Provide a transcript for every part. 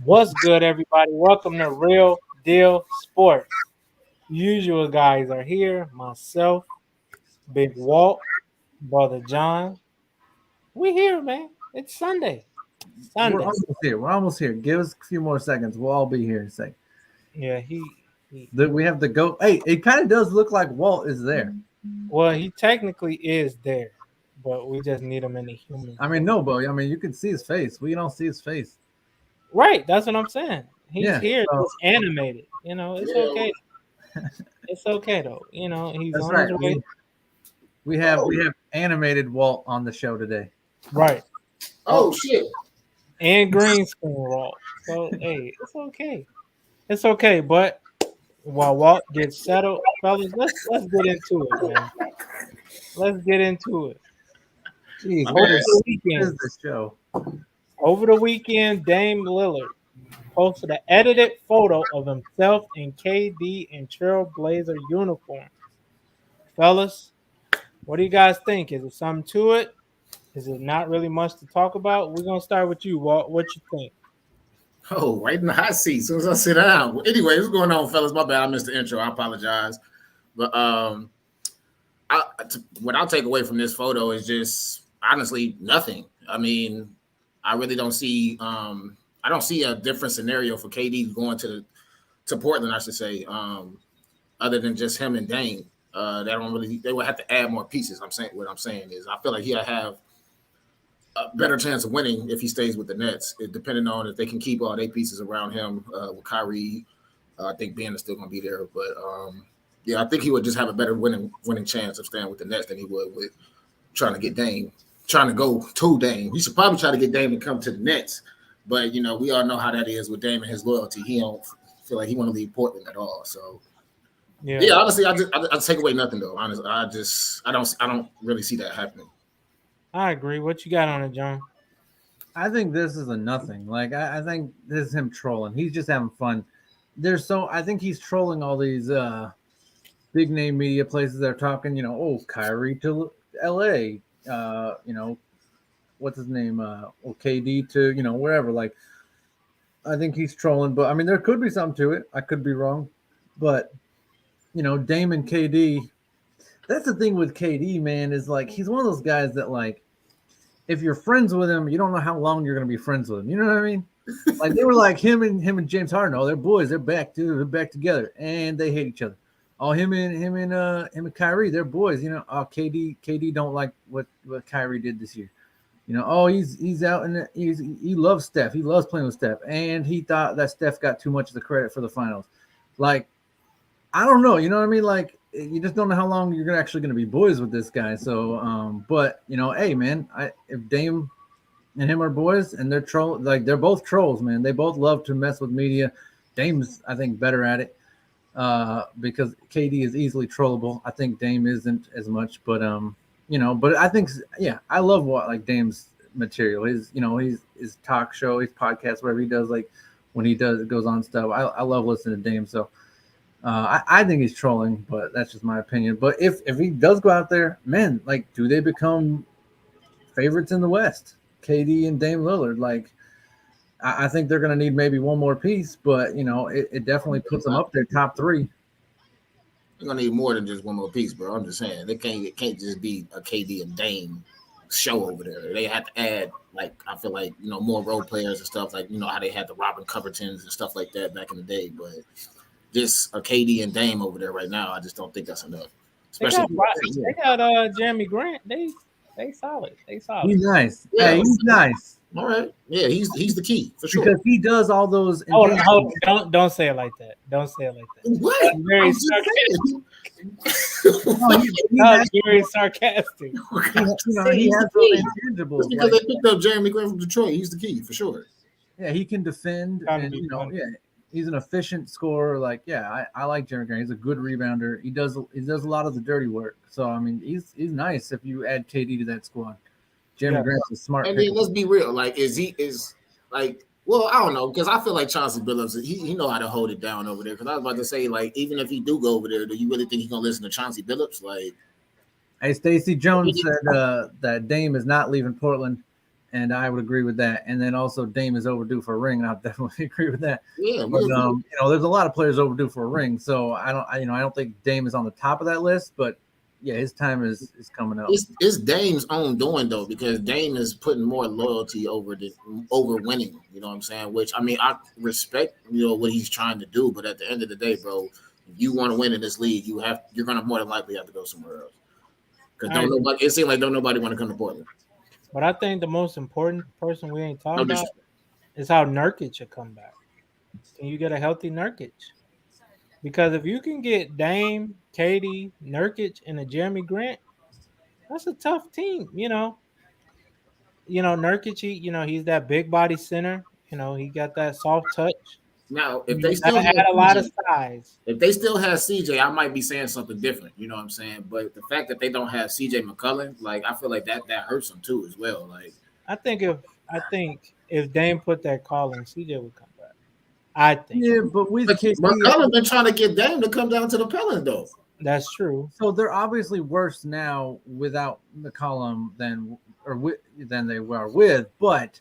What's good, everybody? Welcome to Real Deal Sports. Usual guys are here. Myself, Big Walt, Brother John. We here, man. It's Sunday. We're Sunday. almost here. We're almost here. Give us a few more seconds. We'll all be here in a second. Yeah, he. We have to go. Hey, it kind of does look like Walt is there. Well, he technically is there, but we just need him in the human I mean, form. no, but I mean, you can see his face. We don't see his face. Right. That's what I'm saying. He's Yeah, here, so just animated. It's Yeah. okay. It's okay though. He's that's on his right. way. We have animated Walt on the show today. Right. Oh shit. And green screen wall. So hey, it's okay. It's okay. But while Walt gets settled, fellas, let's get into it, man. Let's get into it. Jeez, My what Over bad. the is weekend, this show? Dame Lillard posted an edited photo of himself in KD and Trailblazer uniforms. Fellas, what do you guys think? Is it something to it? Is it not really much to talk about? We're gonna start with you, Walt. What you think? Oh, right in the hot seat. As soon as I sit down. Anyway, what's going on, fellas? My bad. I missed the intro. I apologize. But what I'll take away from this photo is just honestly nothing. I mean, I really don't see. I don't see a different scenario for KD going to Portland. I should say, other than just him and Dame. They don't really. They would have to add more pieces. What I'm saying is, I feel like he'll have a better chance of winning if he stays with the Nets, depending on if they can keep all their pieces around him. With Kyrie, I think Ben is still going to be there, but yeah, I think he would just have a better winning chance of staying with the Nets than he would with trying to get Dame, trying to go to Dame. He should probably try to get Dame to come to the Nets, but we all know how that is with Dame and his loyalty. He don't feel like he want to leave Portland at all. So yeah, honestly, I take away nothing though. Honestly, I don't really see that happening. I agree. What you got on it, John? I think this is a nothing. Like I think this is him trolling. He's just having fun. I think he's trolling all these big name media places that are talking. Kyrie to LA. What's his name? KD to wherever. Like I think he's trolling, but I mean there could be something to it. I could be wrong, but Dame and KD. That's the thing with KD, man. Is like he's one of those guys that like if you're friends with him, you don't know how long you're gonna be friends with him. You know what I mean? Like they were like him and James Harden. Oh, they're boys. They're back, dude. They're back together, and they hate each other. Oh, him and Kyrie, they're boys. Oh, KD don't like what Kyrie did this year. Oh, he's out and he loves Steph. He loves playing with Steph, and he thought that Steph got too much of the credit for the finals. Like, I don't know. You know what I mean? Like, you just don't know how long you're actually going to be boys with this guy. So, but hey, man, if Dame and him are boys and they're they're both trolls, man. They both love to mess with media. Dame's, I think, better at it because KD is easily trollable. I think Dame isn't as much, but but I think, yeah, I love what like Dame's material. His talk show, his podcast, whatever he does, like when he goes on stuff. I love listening to Dame. So. I think he's trolling, but that's just my opinion. But if he does go out there, man, like, do they become favorites in the West? KD and Dame Lillard, like, I think they're going to need maybe one more piece, but it definitely puts them up there top three. You're gonna need more than just one more piece, bro. I'm just saying it can't just be a KD and Dame show over there. They have to add, like, I feel like more role players and stuff, like how they had the Robin Covertons and stuff like that back in the day, but. Just a KD and Dame over there right now. I just don't think that's enough. Especially they got Jeremy Grant. They solid. They solid. He's nice. Yeah, hey, he's nice. All right. Yeah, he's the key for sure. Because he does all those. Hold on. Don't say it like that. Don't say it like that. What? Very sarcastic. Very sarcastic. He has those intangibles. Just because they picked up Jeremy Grant from Detroit, he's the key for sure. Yeah, he can defend, and yeah. He's an efficient scorer. Like, yeah, I like Jeremy Grant. He's a good rebounder. He does a lot of the dirty work. So I mean, he's nice if you add KD to that squad. Jeremy Grant's a smart. And then let's be real. Like, well, I don't know, because I feel like Chauncey Billups, he know how to hold it down over there. Because I was about to say, like, even if he do go over there, do you really think he's gonna listen to Chauncey Billups? Like, hey, Stacey Jones said that Dame is not leaving Portland. and I would agree with that. And then also Dame is overdue for a ring, and I'll definitely agree with that. Yeah, But there's a lot of players overdue for a ring, so I don't think Dame is on the top of that list, but yeah, his time is coming up. it's Dame's own doing though, because Dame is putting more loyalty over winning. You know what I'm saying? Which I mean, I respect what he's trying to do, but at the end of the day, bro, if you want to win in this league, you're gonna more than likely have to go somewhere else. Because it seems like don't nobody want to come to Portland. But I think the most important person we ain't talking No about disrespect. is how Nurkic should come back. Can you get a healthy Nurkic? Because if you can get Dame, Katie, Nurkic, and a Jeremy Grant, that's a tough team. Nurkic, he's that big body center. He got that soft touch. Now, if they You still gotta have add a lot of CJ, size. if they still have CJ, I might be saying something different. You know what I'm saying? But the fact that they don't have CJ McCollum, like I feel like that hurts them too as well. Like I think if Dame put that call in, CJ would come back. I think Yeah, but with but KD, McCollum been trying to get Dame to come down to the Pelicans though. that's true. so they're obviously worse now without McCollum than they were with. But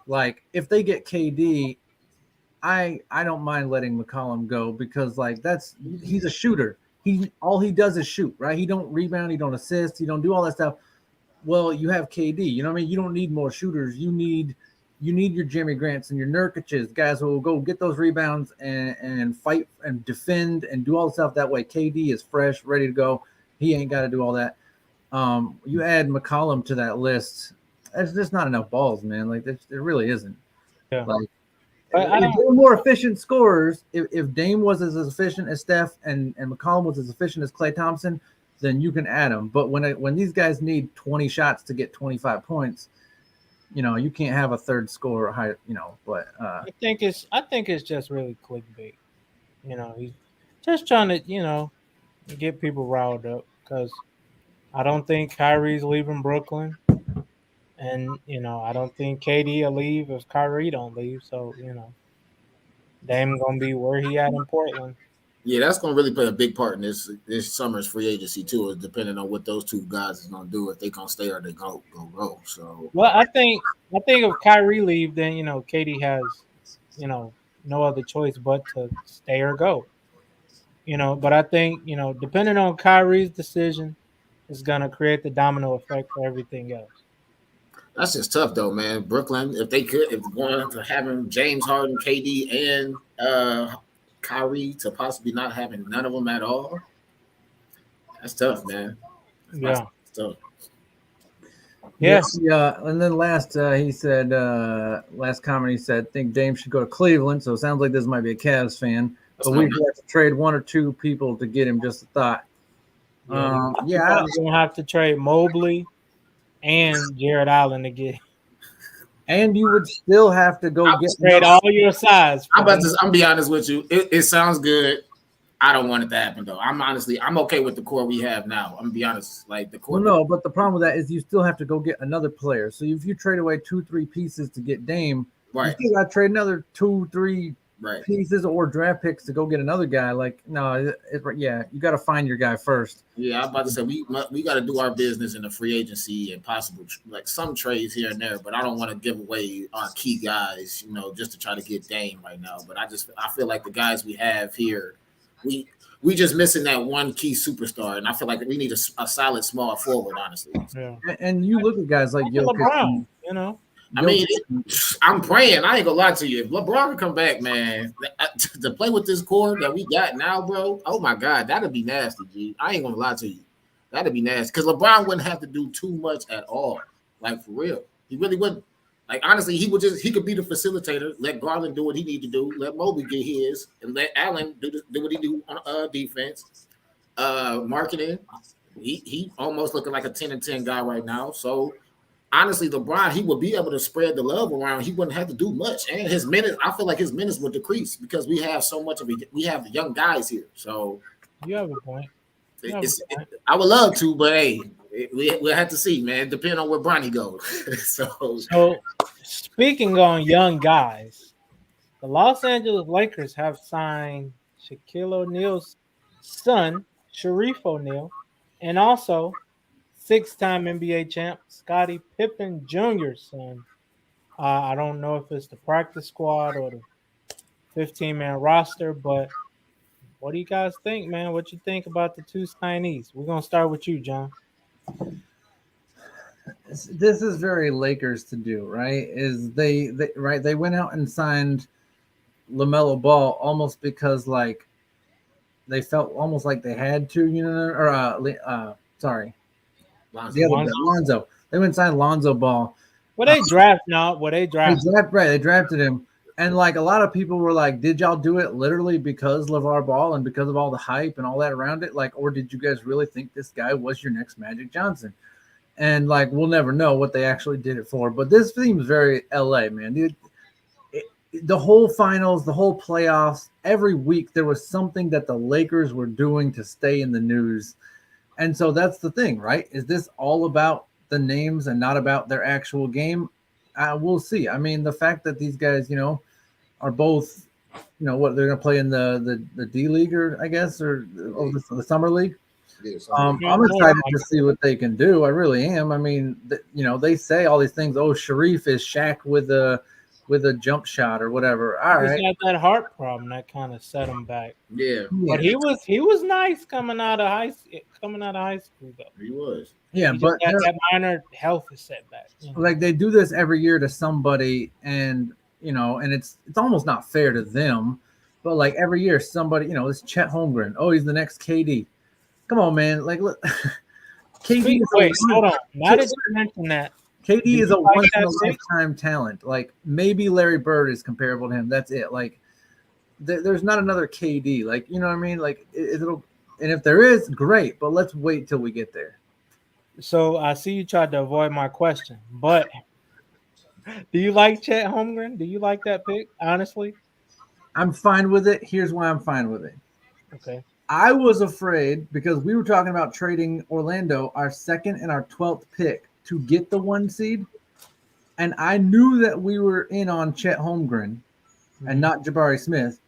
like, if they get KD, I don't mind letting McCollum go because like he's a shooter. All he does is shoot, right? He don't rebound, he don't assist, he don't do all that stuff. Well, you have KD. You know what I mean? You don't need more shooters. You need your Jimmy Grants and your Nurkic's, guys who will go get those rebounds and fight and defend and do all the stuff. That way, KD is fresh, ready to go. He ain't got to do all that. You add McCollum to that list. There's just not enough balls, man. Like there really isn't. Yeah. Like But if they were more efficient scorers, if Dame was as efficient as Steph and McCollum was as efficient as Klay Thompson, then you can add them. But when these guys need 20 shots to get 25 points, you can't have a third scorer high, but I think it's just really clickbait. He's just trying to, get people riled up because I don't think Kyrie's leaving Brooklyn. And, I don't think KD will leave if Kyrie don't leave. So, Dame gonna be where he at in Portland. Yeah, that's going to really play a big part in this summer's free agency too, depending on what those two guys is going to do, if they going to stay or they go. So, Well, I think if Kyrie leave, then KD has, no other choice but to stay or go. But I think depending on Kyrie's decision, is gonna create the domino effect for everything else. that's just tough though, man. Brooklyn, if going to having James Harden, KD, and Kyrie to possibly not having none of them at all, that's tough, man. That's Yeah, tough. yeah. And then he said, last comment, he said, think Dame should go to Cleveland. So it sounds like this might be a Cavs fan, but we have to trade one or two people to get him. Just a thought. You're gonna have to trade Mobley and Jared Allen to get. And you would still have to go get trade all your size. I'm be honest with you. It sounds good. I don't want it to happen though. I'm okay with the core we have now. I'm gonna be honest. Like the core. Well, no, but the problem with that is you still have to go get another player. So if you trade away 2-3 pieces to get Dame, right, you still got to trade another 2-3 right pieces or draft picks to go get another guy. Like no, you got to find your guy first. Yeah, I was about to say we got to do our business in the free agency and possible like some trades here and there. But I don't want to give away our key guys, just to try to get Dame right now. But I feel like the guys we have here. We just missing that one key superstar, and I feel like we need a solid small forward, honestly. Yeah. And you look at guys like LeBron, I mean, I'm praying. I ain't gonna lie to you. If LeBron can come back, man, to play with this core that we got now, bro. Oh my God, that'd be nasty, G. I ain't gonna lie to you. That'd be nasty because LeBron wouldn't have to do too much at all. Like for real, he really wouldn't. Like honestly, he could be the facilitator. Let Garland do what he need to do. Let Mobley get his, and let Allen do what he do on defense. Marketing, he almost looking like a 10-10 guy right now. So honestly, LeBron, he would be able to spread the love around. He wouldn't have to do much, and his minutes. I feel like his minutes would decrease because we have so much of it. We have young guys here. So you have a point. I would love to, but hey. We'll have to see, man. Depending on where Bronny goes. So, speaking on young guys, the Los Angeles Lakers have signed Shaquille O'Neal's son, Shareef O'Neal, and also six-time NBA champ Scotty Pippen Jr.'s son. I don't know if it's the practice squad or the 15-man roster, but what do you guys think, man? What you think about the two signees? We're gonna start with you, John. This is very Lakers to do, right? Is they went out and signed LaMelo Ball almost because like they felt almost like they had to, or sorry, Lonzo. the other guy, Lonzo. They went and signed Lonzo Ball. Well, they draft now. Well, they They draft. they drafted him, and like a lot of people were like, "Did y'all do it literally because LeVar Ball and because of all the hype and all that around it? Like, or did you guys really think this guy was your next Magic Johnson?" And like, we'll never know what they actually did it for. But this seems very LA, man. Dude, the whole finals, the whole playoffs, every week there was something that the Lakers were doing to stay in the news. And so that's the thing, right? Is this all about the names and not about their actual game? We'll see. I mean, the fact that these guys, are both, what they're going to play in the D League, or I guess, or the Summer League. I'm excited to see what they can do. I really am. I mean, they say all these things. Oh, Shareef is Shaq with a jump shot or whatever. All right. He had that heart problem that kind of set him back. Yeah. But he was nice coming out of high school though. He was. Yeah, He but just had that minor health setback. like they do this every year to somebody, and and it's almost not fair to them. But like every year, somebody, it's Chet Holmgren. Oh, he's the next KD. Come on, man. Like, look, KD. Hold on. Now that you mention that, KD is a once in a lifetime talent. Like maybe Larry Bird is comparable to him. That's it. Like there's not another KD. Like, you know what I mean? Like it'll, and if there is, great. But let's wait till we get there. So I see you tried to avoid my question, but do you like Chet Holmgren? Do you like that pick? Honestly, I'm fine with it. Here's why I'm fine with it. Okay. I was afraid because we were talking about trading Orlando, our second and our 12th pick, to get the 1 seed. And I knew that we were in on Chet Holmgren and not Jabari Smith.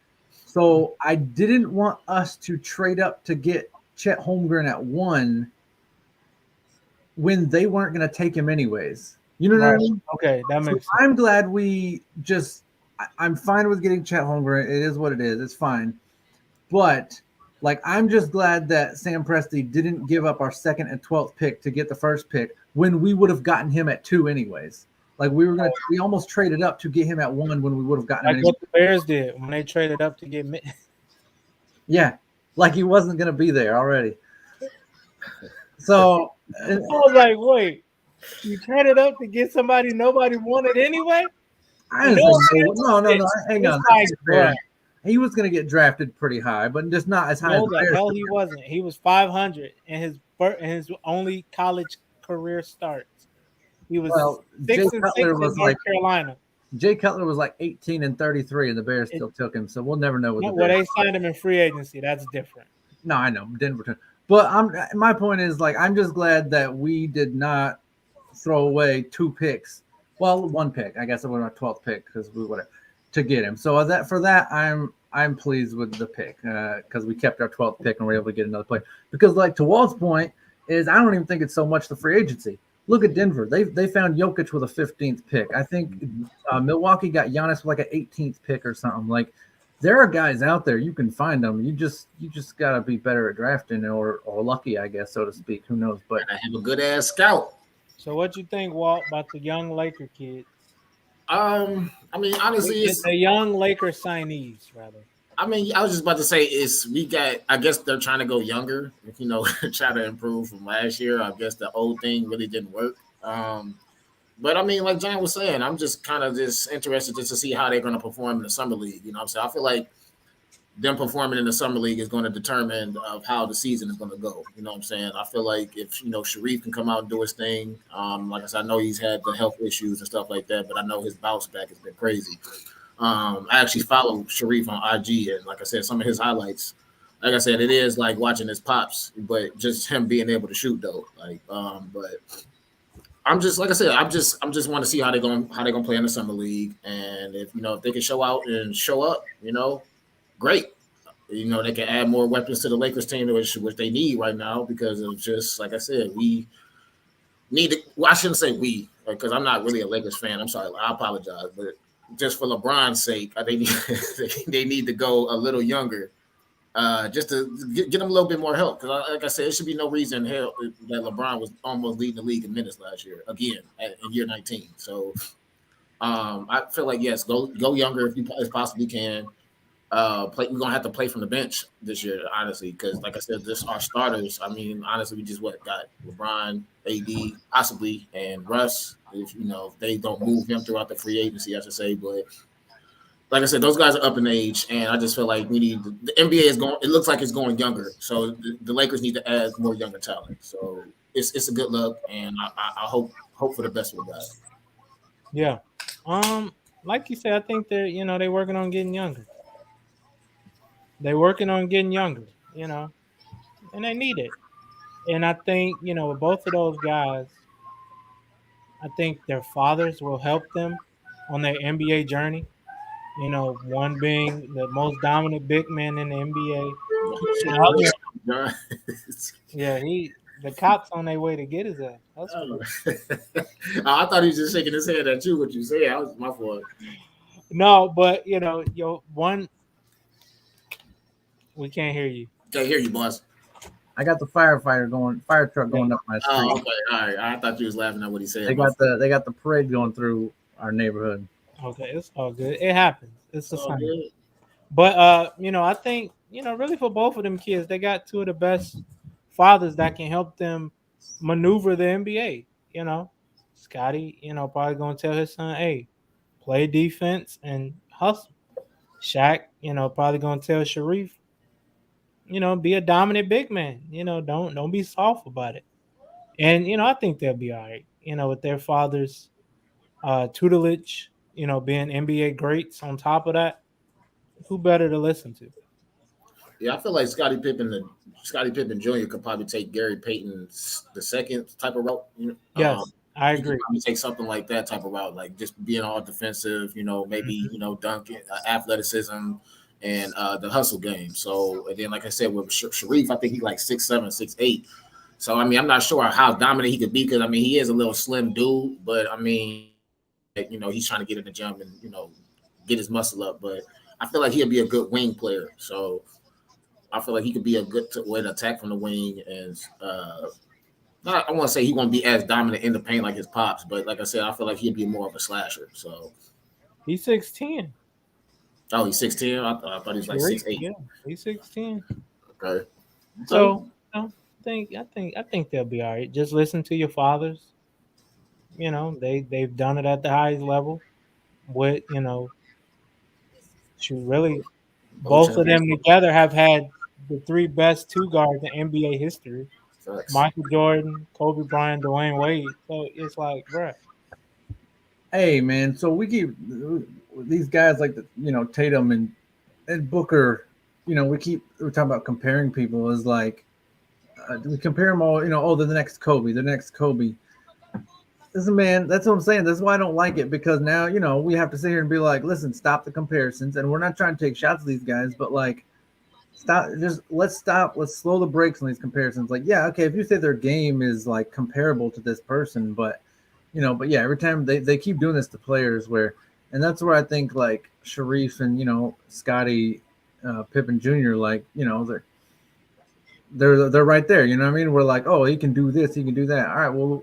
So I didn't want us to trade up to get Chet Holmgren at 1 when they weren't going to take him anyways. You know what I mean? Okay, that makes sense. I'm glad I'm fine with getting Chet Holmgren. It is what it is. It's fine. But like, I'm just glad that Sam Presti didn't give up our second and 12th pick to get the first pick when we would have gotten him at 2 anyways. Like we almost traded up to get him at 1 when we would have gotten him. Like what the Bears did when they traded up to get me. Yeah, like he wasn't going to be there already. So I was like, wait, you traded up to get somebody nobody wanted anyway? I didn't say no. Hang on. Like, he was going to get drafted pretty high, but just not as high as the Bears. Hell, he wasn't. He was 500 in his only college career starts. He was 6-6 in North Carolina. Jay Cutler was like 18-33, and the Bears still took him. So we'll never know what. Well, they signed him in free agency. That's different. No, I know Denver. But my point is, like, I'm just glad that we did not throw away 2 picks. Well, 1 pick, I guess it was our 12th pick because we whatever to get him. So I'm pleased with the pick because we kept our 12th pick and we're able to get another player. Because like to Walt's point is, I don't even think it's so much the free agency. Look at Denver. They found Jokic with a 15th pick. I think Milwaukee got Giannis with like an 18th pick or something. Like, there are guys out there, you can find them. You just got to be better at drafting or lucky, I guess, so to speak. Who knows? But I have a good ass scout. So what you think, Walt, about the young Laker kids? I mean, honestly, it's the young Laker signees, rather. I mean, I was just about to say I guess they're trying to go younger, try to improve from last year. I guess the old thing really didn't work. But I mean, like John was saying, I'm just kind of interested just to see how they're going to perform in the summer league. You know what I'm saying? I feel like them performing in the summer league is going to determine of how the season is going to go. You know what I'm saying? I feel like if, Shareef can come out and do his thing, like I said, I know he's had the health issues and stuff like that, but I know his bounce back has been crazy. I actually follow Shareef on IG, and like I said, some of his highlights, like I said, it is like watching his pops, but just him being able to shoot though. Like, but I'm just, like I said, I'm just want to see how they're going to play in the summer league, and if they can show out and show up, great. They can add more weapons to the Lakers team, which they need right now because of just like I said, we need to. Well, I shouldn't say we because I'm not really a Lakers fan. I'm sorry, I apologize, but just for LeBron's sake, I think they need to go a little younger, just to get them a little bit more help. Because, like I said, it should be no reason hell that LeBron was almost leading the league in minutes last year again in year 19. So I feel like yes, go younger if you as possibly can. Play. We're gonna have to play from the bench this year, honestly, because like I said, this our starters. I mean, honestly, we just got LeBron, AD, possibly, and Russ. If if they don't move him throughout the free agency, I should say. But like I said, those guys are up in age, and I just feel like we need the NBA is going. It looks like it's going younger, so the Lakers need to add more younger talent. So it's a good look, and I hope for the best with that. Yeah. Like you said, I think they're working on getting younger. They're working on getting younger, and they need it. And I think, with both of those guys, I think their fathers will help them on their NBA journey. One being the most dominant big man in the NBA. The other, yeah, the cops on their way to get his ass. That's Oh. crazy. I thought he was just shaking his head at you. What you said, that was my fault. No, but we can't hear you. Can't hear you, boss. I got the fire truck going up my street. Oh, okay, all right. I thought you was laughing at what he said. They got the parade going through our neighborhood. Okay, it's all good. It happens. It's the all same. good. But I think really for both of them kids, they got two of the best fathers that can help them maneuver the NBA. Scotty, probably gonna tell his son, "Hey, play defense and hustle." Shaq, probably gonna tell Shareef, be a dominant big man. Don't be soft about it. And I think they'll be all right. With their fathers' tutelage, being NBA greats on top of that, who better to listen to? Yeah, I feel like Scotty Pippen Jr. could probably take Gary Payton's the second type of route. Yes, I He could agree. probably take something like that type of route, like just being all defensive. Maybe dunking, athleticism, and the hustle game. So and then, like I said, with Shareef, I think he's like 6'7", 6'8". So I mean, I'm not sure how dominant he could be because I mean he is a little slim dude, but I mean, he's trying to get in the gym and get his muscle up. But I feel like he'll be a good wing player. So I feel like he could be a good way to attack from the wing, and I want to say he won't be as dominant in the paint like his pops, but like I said, I feel like he'd be more of a slasher. So, He's 6'10". oh, he's 6'10". I thought he was like Shareef, 6'8". yeah, he's 16. Okay. So I think they'll be all right. Just listen to your fathers. They've done it at the highest level. With shoot, really, both of them together have had the three best two guards in NBA history: Facts. Michael Jordan, Kobe Bryant, Dwayne Wade. So it's like, bruh. Hey man, so we keep these guys like Tatum and Booker. We're talking about comparing people as like we compare them all. Oh, they're the next Kobe, the next Kobe. Listen, man, that's what I'm saying. That's why I don't like it because now we have to sit here and be like, listen, stop the comparisons, and we're not trying to take shots at these guys, but like, let's stop. Let's slow the brakes on these comparisons. Like, yeah, okay, if you say their game is like comparable to this person, but yeah, every time they keep doing this to players and that's where I think like Shareef and Scotty, Pippen Jr. like they're right there. You know what I mean? We're like, oh, he can do this, he can do that. All right, well,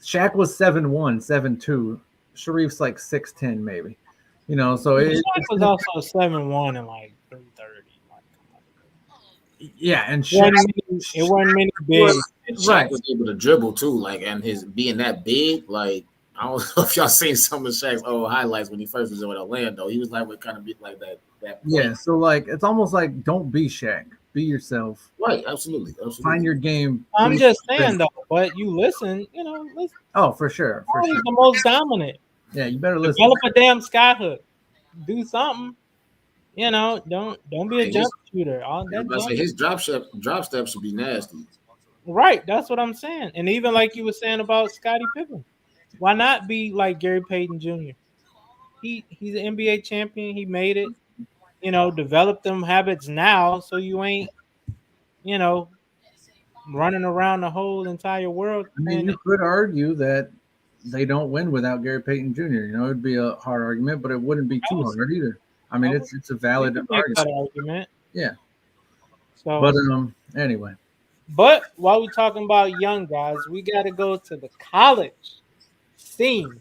Shaq was 7'1", 7'2". Shareef's like 6'10", maybe. So Shaq was also 7'1" and like 330. Yeah, and it wasn't many big. And Shaq Right. was able to dribble too, like, and his being that big, like, I don't know if y'all seen some of Shaq's old highlights when he first was in Orlando. He was like, what kind of be like that. Yeah, so like it's almost like don't be Shaq, be yourself. Right, absolutely. Find your game. I'm just saying though, but you listen, listen. Oh, for sure. He's the most dominant. Yeah, you better listen. Develop a damn skyhook. Do something. Don't be a jump shooter. His drop step should be nasty. Right, that's what I'm saying. And even like you were saying about Scottie Pippen, why not be like Gary Payton Jr.? He's an NBA champion. He made it. Develop them habits now, so you ain't, running around the whole entire world. I mean, you could argue that they don't win without Gary Payton Jr. You know, it'd be a hard argument, but it wouldn't be too hard either. I mean, it's a valid argument. Argument. Yeah. So, but anyway. But while we're talking about young guys, we got to go to the college scene.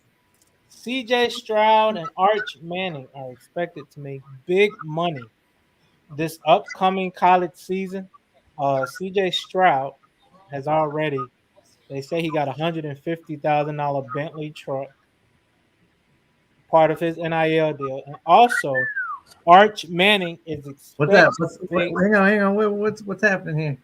CJ Stroud and Arch Manning are expected to make big money this upcoming college season. CJ Stroud has already, they say he got $150,000 Bentley truck, part of his NIL deal. And also, Arch Manning is expected hang on. What's happening here?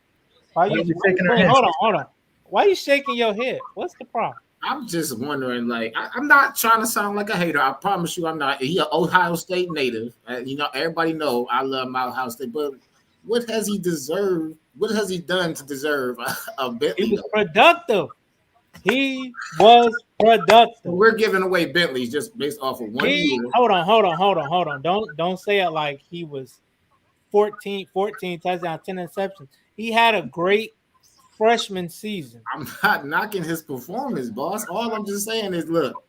Hold on. Why are you shaking your head? What's the problem? I'm just wondering, like, I'm not trying to sound like a hater. I promise you I'm not. He's an Ohio State native. You know, everybody know I love my Ohio State, but what has he deserved? What has he done to deserve a Bentley? He was productive. We're giving away Bentleys just based off of 1 year. Hold on. Don't say it like he was 14 touchdowns, 10 interceptions. He had a great freshman season. I'm not knocking his performance, boss. All I'm just saying is, look,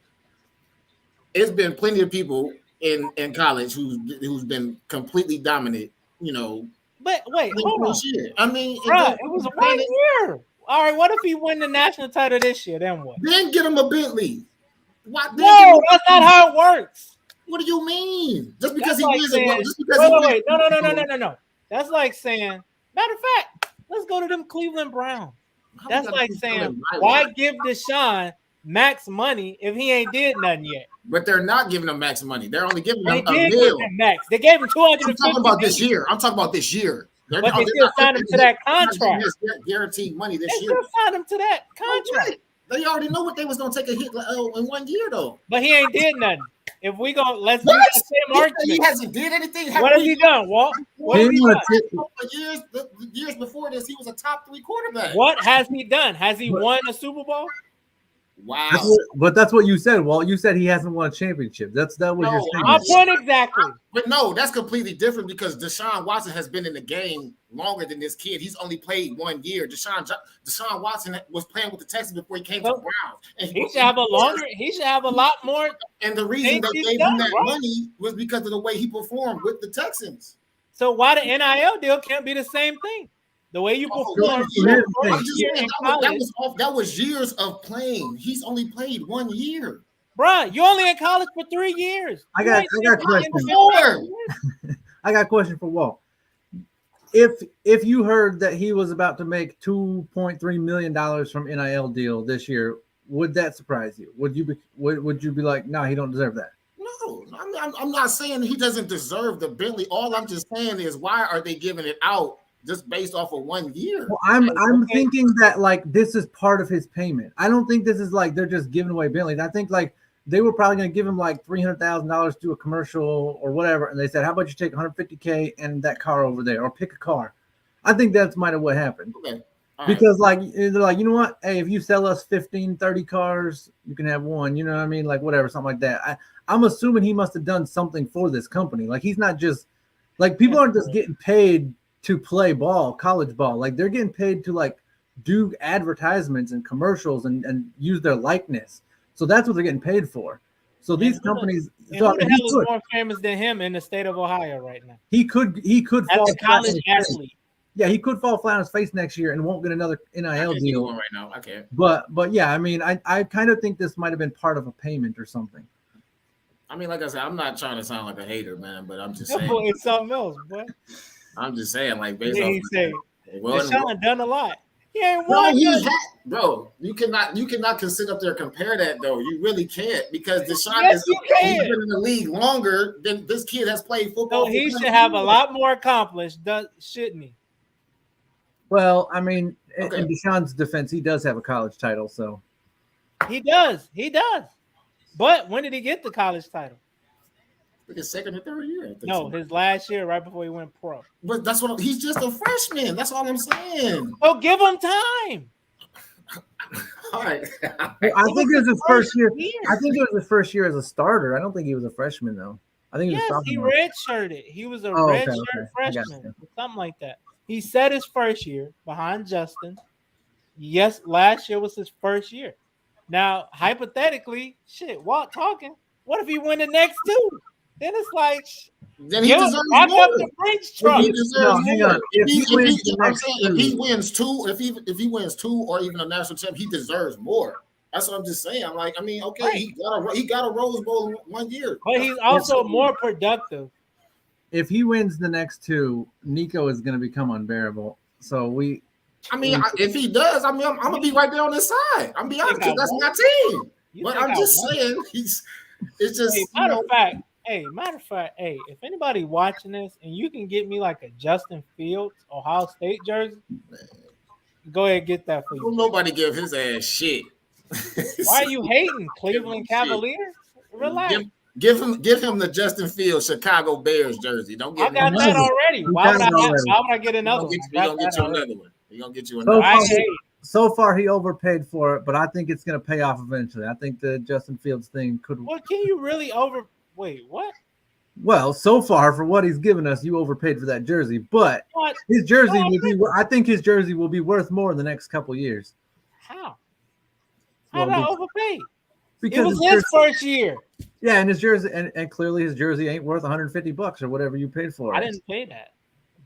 it's been plenty of people in college who's been completely dominant, you know. But wait, hold on. I mean, it was 1 year. All right, what if he win the national title this year? Then what? Then get him a Bentley. No, that's not how it works. What do you mean? Just because he wins Wait. No. That's like saying, matter of fact, let's go to them Cleveland Browns. That's like saying, why give Deshaun max money if he ain't did nothing yet? But they're not giving him max money. They're only giving him a mil. Max. They gave him 250. I'm talking about this year. But they still signed him to that contract. Guaranteed money this year. They still signed him to that contract. They already know what they was gonna take a hit in 1 year though. But he ain't did nothing. If we go, let's do that same argument. He hasn't did anything. What has he done, Walt? What has he done? Years before this, he was a top 3 quarterback. What has he done? Has he won a Super Bowl? Wow. That's what you said, Walt. You said he hasn't won a championship. That was your statement. My point exactly. But no, that's completely different because Deshaun Watson has been in the game longer than this kid. He's only played 1 year. Deshaun Watson was playing with the Texans before he came to the Browns. And he should have a lot more. And the reason they gave him that money was because of the way he performed with the Texans. So why the NIL deal can't be the same thing? The way you perform. That was years of playing. He's only played 1 year. Bruh, you only in college for 3 years. I got a question. I got a question for Walt. If you heard that he was about to make $2.3 million from NIL deal this year, would that surprise you? Would you be like, no, he don't deserve that? No, I'm not saying he doesn't deserve the Bentley. All I'm just saying is, why are they giving it out just based off of 1 year? Well, I'm thinking that like this is part of his payment. I don't think this is like they're just giving away Bentleys. I think like they were probably going to give him like $300,000 to do a commercial or whatever, and they said, "How about you take $150K and that car over there, or pick a car?" I think that's might have what happened. Okay. Because like they're like, you know what? Hey, if you sell us 15, 30 cars, you can have one. You know what I mean? Like whatever, something like that. I'm assuming he must have done something for this company. Like he's not just like people aren't just getting paid to play ball, college ball. Like they're getting paid to like do advertisements and commercials and use their likeness. So that's what they're getting paid for. So these companies. Who the hell is more famous than him in the state of Ohio right now? He could fall a college athlete. Yeah, he could fall flat on his face next year and won't get another NIL deal right now. I can't. But yeah, I mean, I kind of think this might have been part of a payment or something. I mean, like I said, I'm not trying to sound like a hater, man, but I'm just saying. It's something else, boy. I'm just saying, like, based off. Deshaun done a lot. He ain't won. Bro, you cannot sit up there and compare that though. You really can't because Deshaun has been in the league longer than this kid has played football. So he should have a lot more accomplished, shouldn't he? Well, I mean, in Deshaun's defense, he does have a college title, so he does. But when did he get the college title? Like his second or third year. No, his last year, right before he went pro. But that's what he's just a freshman. That's all I'm saying. Oh, give him time. All right. I think it was his first year. I think it was his first year as a starter. I don't think he was a freshman though. I think he redshirted. He was a redshirt freshman, something like that. He set his first year behind Justin. Yes, last year was his first year. Now, hypothetically, shit, Walt talking. What if he win the next two? Then it's like, Then he deserves back more. up the Brinks truck. He deserves hang more. on. If he wins the I'm next saying two, if he wins two or even a national champ, he deserves more. That's what I'm just saying. I'm like, I mean, okay, Right. he got a Rose Bowl 1 year, But he's also more productive. if he wins the next two, Nico is going to become unbearable. So I mean, if he does, I mean, I'm gonna be right there on his side. I'm be honest, think I because that's won't? my team. You But think I'm I just won't? saying, it's just Hey, matter of fact, hey, if anybody watching this and you can get me like a Justin Fields Ohio State jersey, go ahead and get that for you. nobody give his ass shit. Why are you hating Cleveland Cavaliers? Relax. Give him the Justin Fields Chicago Bears jersey. Don't I give got him that already. Why would I get He another gonna one? get you another one. He gonna get you So another far, one. so far he overpaid for it, but I think it's going to pay off eventually. I think the Justin Fields thing could. Well, can you really wait, what? Well, so far for what he's given us, you overpaid for that jersey. But What? his jersey will be. I think his jersey will be worth more in the next couple of years. How? How did I overpay? Because It was his first year. Yeah, and his jersey, and clearly his jersey ain't worth $150 or whatever you paid for it. I didn't pay that.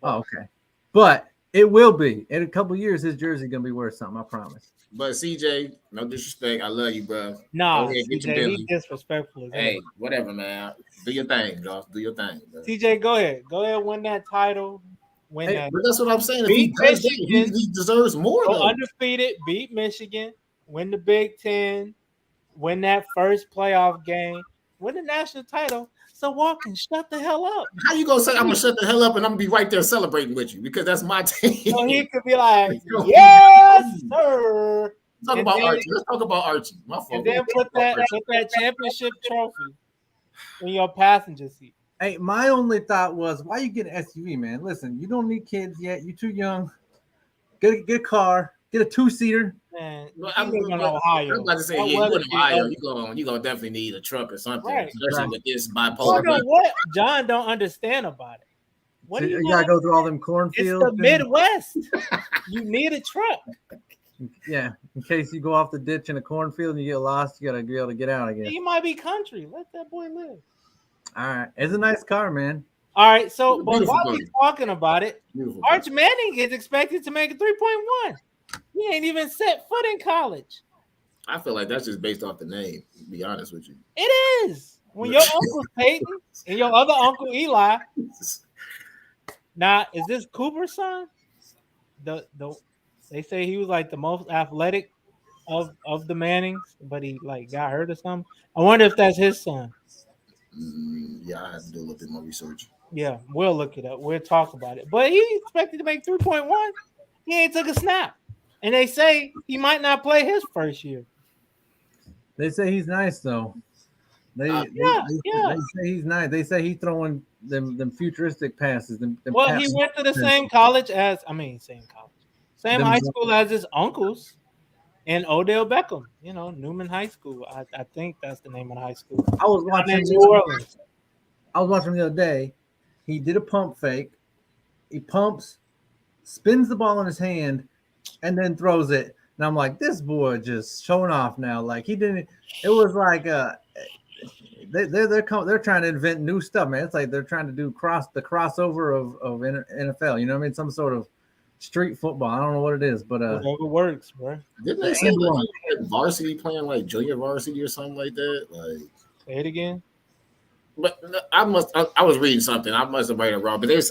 Oh, okay. But it will be. In a couple of years, his jersey gonna be worth something, I promise. But CJ, no disrespect. I love you, bro. Nah, Go ahead, get your CJ, Billy. he's disrespectful. Hey, whatever, man. Do your thing, Josh. Do your thing, bro. CJ, go ahead. Go ahead, win that title. Win that. But that's what I'm saying. If Beat he does that, Michigan. he deserves more, Go though. undefeated, beat Michigan, win the Big Ten, win that first playoff game, win the national title. So Walken, shut the hell up. How you gonna say I'm gonna shut the hell up and I'm gonna be right there celebrating with you because that's my team? So he could be like, yes, sir. Talk And about then- Archie. Let's talk about Archie. My fault. And then put that championship trophy in your passenger seat. Hey, my only thought was, why you get an SUV, man? Listen, you don't need kids yet. You're too young. Get a car. Get a 2-seater. Man, Well, I'm in Ohio. I'm about to say, That yeah, you weather in be Ohio, ugly. you gonna definitely need a truck or something, Right. especially Right. with this I bipolar. don't know what John don't understand about it. What So do you gotta got? go through all them It's cornfields. the Midwest. You need a truck. Yeah, in case you go off the ditch in a cornfield and you get lost, you gotta be able to get out again. He might be country. Let that boy live. All right, it's a nice car, man. All right, so but Beautiful while car. we're talking about it, Beautiful. Arch Manning is expected to make a 3.1. He ain't even set foot in college. I feel like that's just based off the name, to be honest with you. It is. When your uncle's Peyton and your other uncle Eli. Now, is this Cooper's son? They say he was like the most athletic of the Mannings, but he like got hurt or something. I wonder if that's his son. Yeah, I have to do a little bit more research. Yeah, we'll look it up. We'll talk about it. But he expected to make 3.1. He ain't took a snap. And they say he might not play his first year. They say he's nice though. They say he's nice. They say he's throwing them futuristic passes. Them Well, he passes. went to the same college same Them- high school as his uncles and Odell Beckham. You know, Newman High School. I think that's the name of the high school. I was watching In New Orleans. I was watching the other day. He did a pump fake. He pumps, spins the ball in his hand, and then throws it. And I'm like, this boy just showing off now. Like he didn't. It was like they're trying to invent new stuff, man. It's like they're trying to do the crossover of NFL. You know what I mean? Some sort of street football. I don't know what it is, but Whatever works, bro. Didn't they say like he had varsity playing like junior varsity or something like that? Like, Say it again. but I was reading something. I must have read it wrong. But I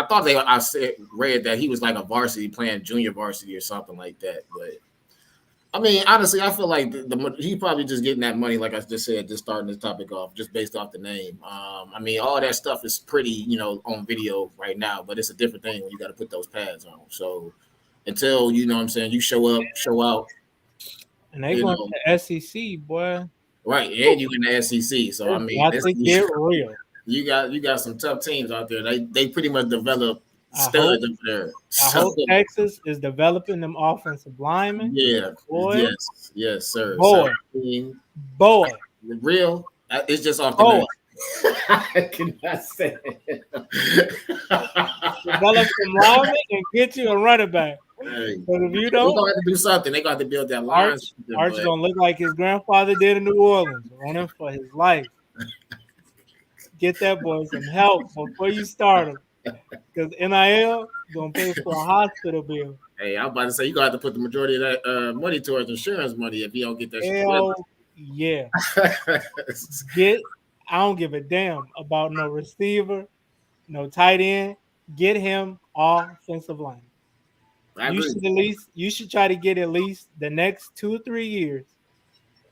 thought read that he was like a varsity playing junior varsity or something like that. But I mean, honestly, I feel like he probably just getting that money, like I just said, just starting this topic off, just based off the name. I mean, all that stuff is pretty, on video right now, but it's a different thing when you got to put those pads on. So until, what I'm saying, you show up, show out. And they going to the SEC, boy. Right, and you in the SEC. So, I mean, get real. You got some tough teams out there. They pretty much develop studs up there. I hope Texas is developing them offensive linemen. Yeah. Boy. Yes, sir. Boy. So, boy. Real. It's just off the name. I cannot say it. Develop some linemen and get you a running back. Hey, But if you they're don't, gonna have to do something. They got to build that line. Arch gonna look like his grandfather did in New Orleans, running for his life. Get that boy some help before you start him, because NIL gonna pay for a hospital bill. Hey, I'm about to say you got to put the majority of that money towards insurance money if you don't get that shit. Hell yeah. I don't give a damn about no receiver, no tight end. Get him offensive line. I agree. You should try to get at least the next 2 or 3 years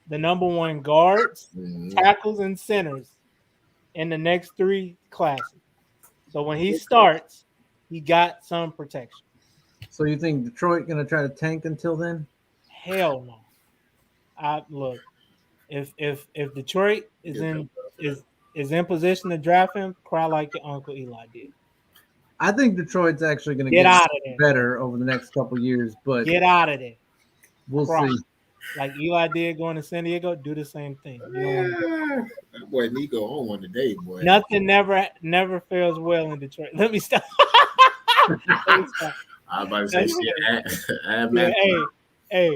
the number one guards, tackles, and centers in the next 3 classes. So when he starts, he got some protection. So you think Detroit gonna try to tank until then? Hell no. Look, if Detroit is in position to draft him, cry like your uncle Eli did. I think Detroit's actually going to Get out of there. better over the next couple of years, but get out of there. We'll cry. see. Like Eli did going to San Diego, do the same thing. That boy Nico on one today, boy. Nothing never fails well in Detroit. Let me stop. I was about to say shit. Hey,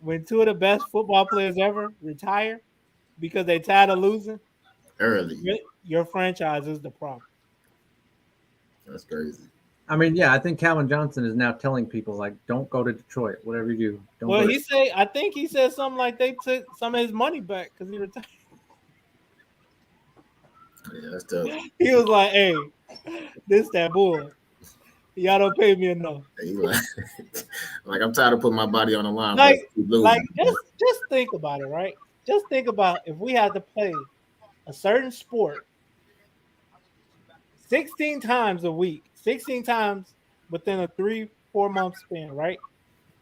when 2 of the best football players ever retire because they tired of losing early, your franchise is the problem. That's crazy. I mean, yeah, I think Calvin Johnson is now telling people like, don't go to Detroit, whatever you do. Don't well, I think he said something like they took some of his money back because he retired. Yeah, that's tough. He was like, "Hey, this that bull. Y'all don't pay me enough." Like I'm tired of putting my body on the line. Like just think about it, right? Just think about if we had to play a certain sport 16 times a week, 16 times within a 3-4 month span, right?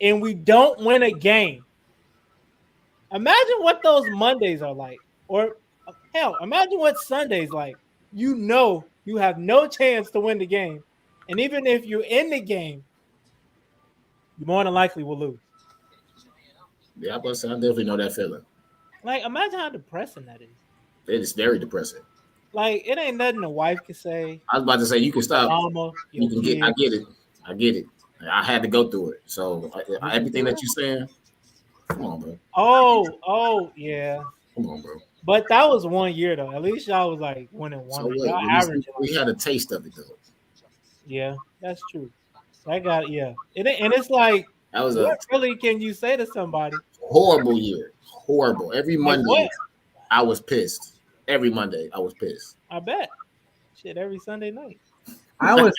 And we don't win a game. Imagine what those Mondays are like. Or hell, imagine what Sunday's like. You have no chance to win the game. And even if you're in the game, you more than likely will lose. Yeah, I definitely know that feeling. Like, imagine how depressing that is. It is very depressing. Like, it ain't nothing a wife can say. I was about to say you can stop. Mama, you can get. I get it. I had to go through it. So everything that you're saying, come on, bro. Oh, yeah. Come on, bro. But that was 1 year though. At least y'all was like winning one. So y'all average. We had a taste of it though. Yeah, that's true. It's like that was what really can you say to somebody? Horrible year. Horrible. Every Monday, I was pissed. Every Monday, I was pissed. I bet. Shit, every Sunday night. I always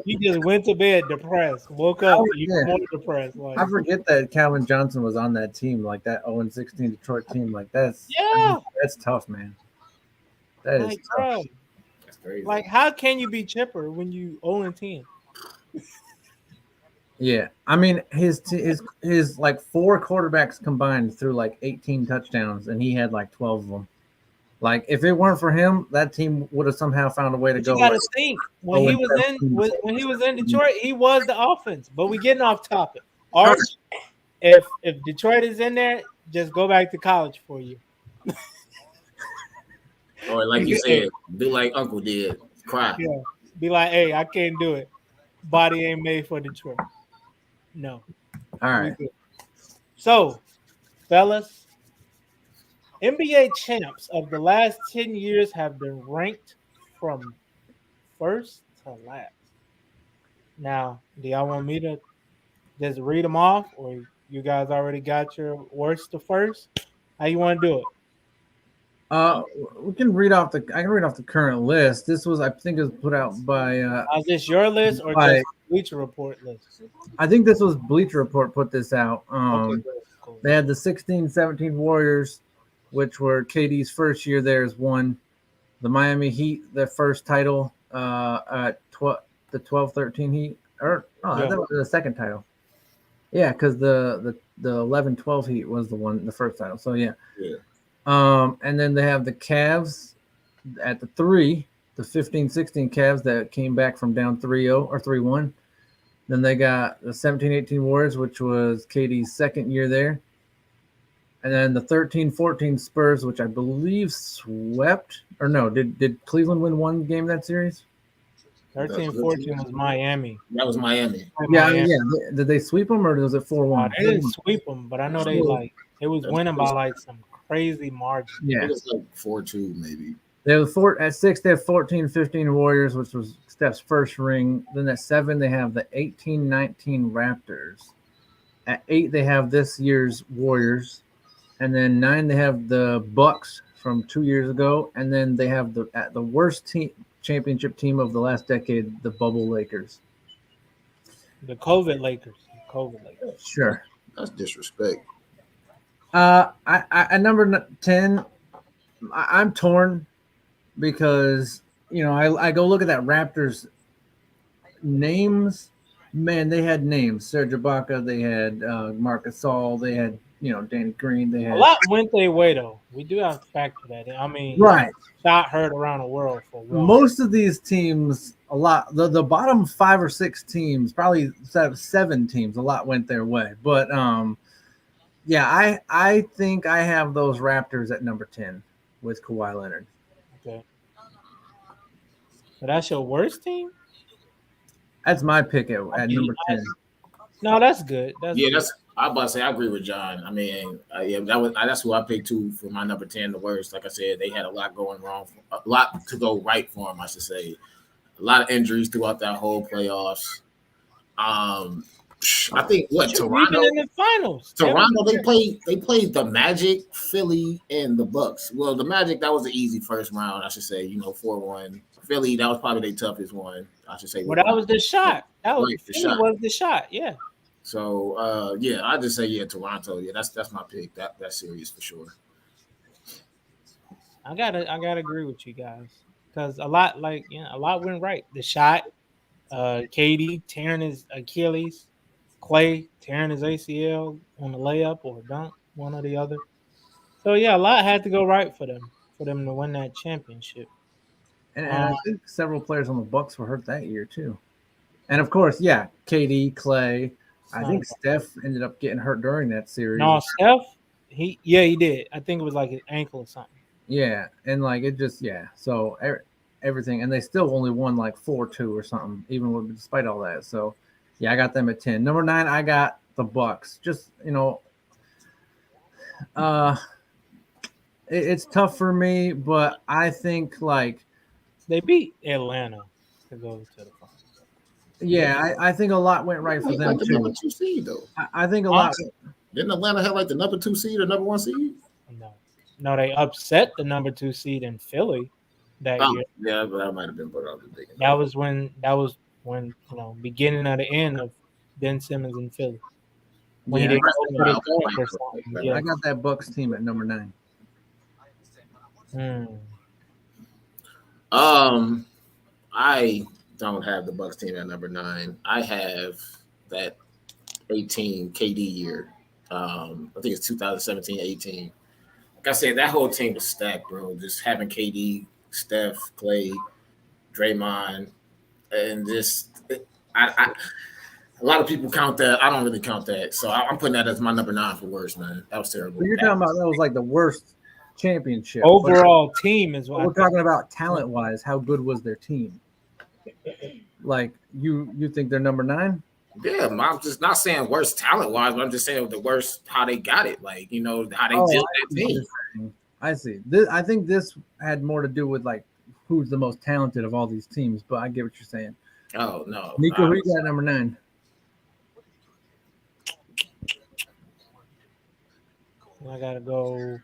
you just went to bed depressed, woke up more depressed. Like, I forget that Calvin Johnson was on that team, like that 0-16 Detroit team. Like that's tough, man. That is tough. Bro, that's crazy. Like, how can you be chipper when you 0-10? Yeah, I mean his like 4 quarterbacks combined threw like 18 touchdowns, and he had like 12 of them. Like, if it weren't for him, that team would have somehow found a way to go. You got to think when he was in Detroit, he was the offense. But we getting off topic. Arch, if Detroit is in there, just go back to college for you. Or like you said, do like Uncle did, cry. Yeah, be like, hey, I can't do it. Body ain't made for Detroit. No. All right. So, fellas. NBA champs of the last 10 years have been ranked from first to last. Now, do y'all want me to just read them off, or you guys already got your worst to first? How you want to do it? We can read off I can read off the current list. This was, I think, it was put out by. Is this your list or just Bleacher Report list? I think this was Bleacher Report put this out. Okay, cool. They had the 16-17 Warriors, which were KD's first year there as one. The Miami Heat, their first title, the 12-13 Heat, that was the second title. Yeah, because the 11-12 Heat was the first title. So yeah. And then they have the Cavs at the 3, the 15-16 Cavs that came back from down 3-0 or 3-1. Then they got the 17-18 Warriors, which was KD's second year there. And then the 13-14 Spurs, which I believe swept. Or no, did Cleveland win one game that series? 13, 14 was Miami. That was Miami. Yeah, Miami. yeah. Did they sweep them or was it 4-1? They didn't sweep them, but I know they was winning by like some crazy margin. Yeah, It was like 4-2 maybe. they have at 6. They have 14-15 Warriors, which was Steph's first ring. Then at 7, they have the 18-19 Raptors. At 8, they have this year's Warriors, and then 9, they have the Bucks from 2 years ago, and then they have the worst championship team of the last decade, the Bubble Lakers. The COVID Lakers. Sure. That's disrespect. I number 10. I'm torn because I go look at that Raptors names. Man, they had names. Serge Ibaka. They had Marc Gasol. They had Danny Green. They had a lot went their way though. We do have to factor that in. I mean, right. Shot heard around the world for real. Most of these teams, a lot. The bottom 5 or 6 teams, probably 7 teams, a lot went their way. But yeah, I think I have those Raptors at number 10 with Kawhi Leonard. Okay. So that's your worst team? That's my pick at number 10. No, that's good. I'm about to say I agree with John. I mean, that's who I picked too for my number 10, the worst. Like I said, they had a lot going wrong, a lot to go right for them. I should say, a lot of injuries throughout that whole playoffs. I think Toronto in the finals. Toronto they played the Magic, Philly, and the Bucks. Well, the Magic, that was the easy first round, I should say. 4-1. Philly, that was probably their toughest one, I should say. Well, that was the shot. That was right, the shot. Yeah. So I just say Toronto. Yeah, that's my pick. That series for sure. I gotta agree with you guys because a lot went right. The shot, KD tearing his Achilles, Clay tearing his ACL on the layup or dunk, one or the other. So yeah, a lot had to go right for them to win that championship. And I think several players on the Bucks were hurt that year too. And of course, yeah, KD, Clay. I think Steph ended up getting hurt during that series. No, Steph, he did. I think it was like his ankle or something. Yeah, and like it just So everything, and they still only won like 4-2 or something, even despite all that. So yeah, I got them at 10. Number 9, I got the Bucks. Just it's tough for me, but I think like they beat Atlanta to go to the finals. Yeah, I think a lot went right for them the too. number 2 seed though. I think a lot. Didn't Atlanta have like the number 2 seed or number 1 seed? No, they upset the number 2 seed in Philly that year. Yeah, but that might have been. But I was thinking that was when beginning of the end of Ben Simmons in Philly. When he didn't go to the or something. Yeah. I got that Bucks team at number 9. I don't have the Bucks team at number 9. I have that 18 KD year. I think it's 2017-18. Like I said, that whole team was stacked, bro. Just having KD, Steph, Clay, Draymond, and just a lot of people count that. I don't really count that, so I'm putting that as my number 9 for worst, man. That was terrible. But you're talking about that was like the worst championship overall team is what we're talking about. Talent wise, how good was their team? Like you think they're number 9? Yeah, I'm just not saying worst talent wise, but I'm just saying the worst how they got it. Like how they built that team. I see. I think this had more to do with like who's the most talented of all these teams. But I get what you're saying. Oh no, Nico, who you got number 9? I gotta go.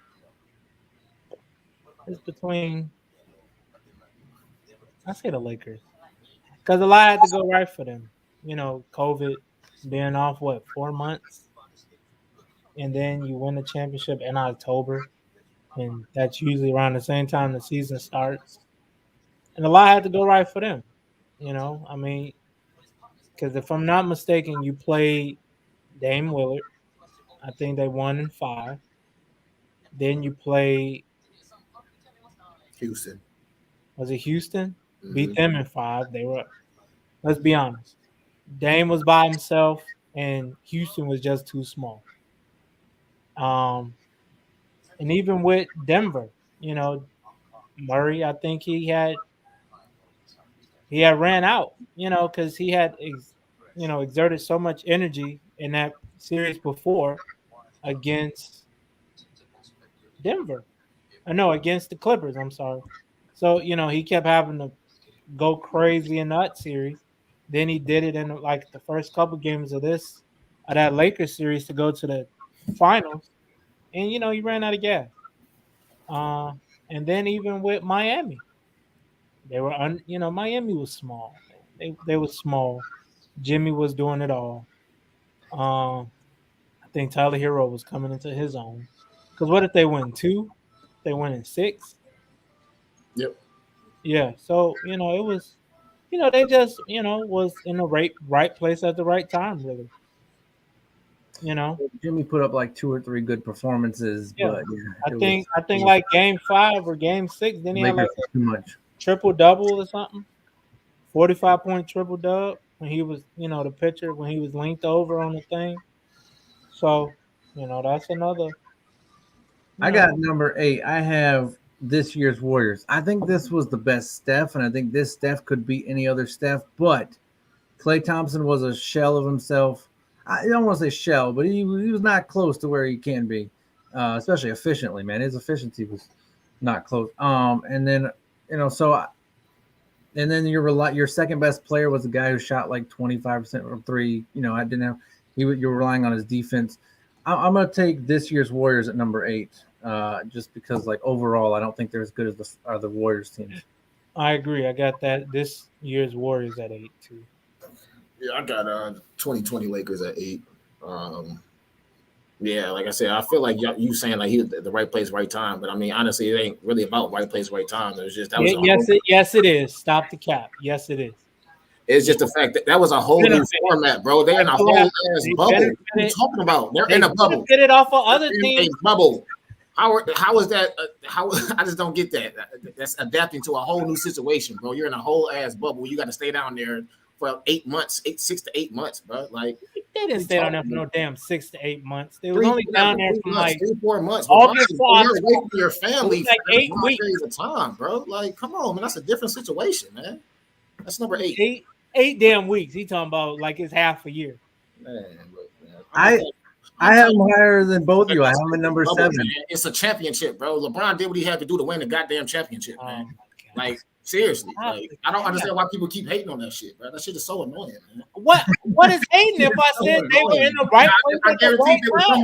It's between. I say the Lakers because a lot had to go right for them. COVID being off 4 months, and then you win the championship in October, and that's usually around the same time the season starts. And a lot had to go right for them. I mean, because if I'm not mistaken, you played Dame Willard. I think they won in 5. Then you played Houston. Was it Houston? Mm-hmm. Beat them in 5. They were. Let's be honest. Dame was by himself, and Houston was just too small. And even with Denver, Murray, I think he had he had ran out, because he had exerted so much energy in that series before against Denver. No, against the Clippers. I'm sorry. So he kept having to go crazy in that series. Then he did it in like the first couple games of that Lakers series to go to the finals, and he ran out of gas. Uh, and then even with Miami, they were Miami was small. They were small. Jimmy was doing it all. I think Tyler Hero was coming into his own. Because what if they win two? They win in six. Yep. Yeah. So it was. They just was in the right place at the right time. Really. You know. Jimmy put up like 2 or 3 good performances, Yeah. but I think like game 5 or game 6, then he had like too much. triple double or something. 45-point triple dub when he was, the pitcher when he was linked over on the thing. So, that's another. I got number 8. I have this year's Warriors. I think this was the best Steph, and I think this Steph could beat any other Steph, but Klay Thompson was a shell of himself. I don't want to say shell, but he was not close to where he can be, especially efficiently, man. His efficiency was not close. And then, and then your second best player was a guy who shot like 25% from three. You're relying on his defense. I'm going to take this year's Warriors at number 8, just because like overall, I don't think they're as good as the Warriors teams. I agree. I got that this year's Warriors at 8 too. Yeah, I got 2020 Lakers at 8. Yeah, like I said, I feel like you saying like he was at the right place, right time. But I mean, honestly, it ain't really about right place, right time. It was just yes, it is. Stop the cap. Yes, it is. It's just the fact that was a whole new format, bro. They're in a whole ass bubble. What are you talking about? They're in a bubble. Get it off of other teams. Bubble. How is that? How I just don't get that. That's adapting to a whole new situation, bro. You're in a whole ass bubble. You got to stay down there for 8 months, 6 to 8 months, bro. Like they didn't stay down there for no damn 6 to 8 months. They were only down there for like 3-4 months. August, you're away from your family like for 8 weeks periods of time, bro. Like, come on, man. That's a different situation, man. That's number 8. 8 damn weeks. He talking about like it's half a year. Man, look, man. I have him higher than both of you. I have him at number 7. It's a championship, bro. LeBron did what he had to do to win the goddamn championship, man. Like, seriously. Like, I don't understand why people keep hating on that shit, bro. That shit is so annoying, man. What is hating if I said they were in the right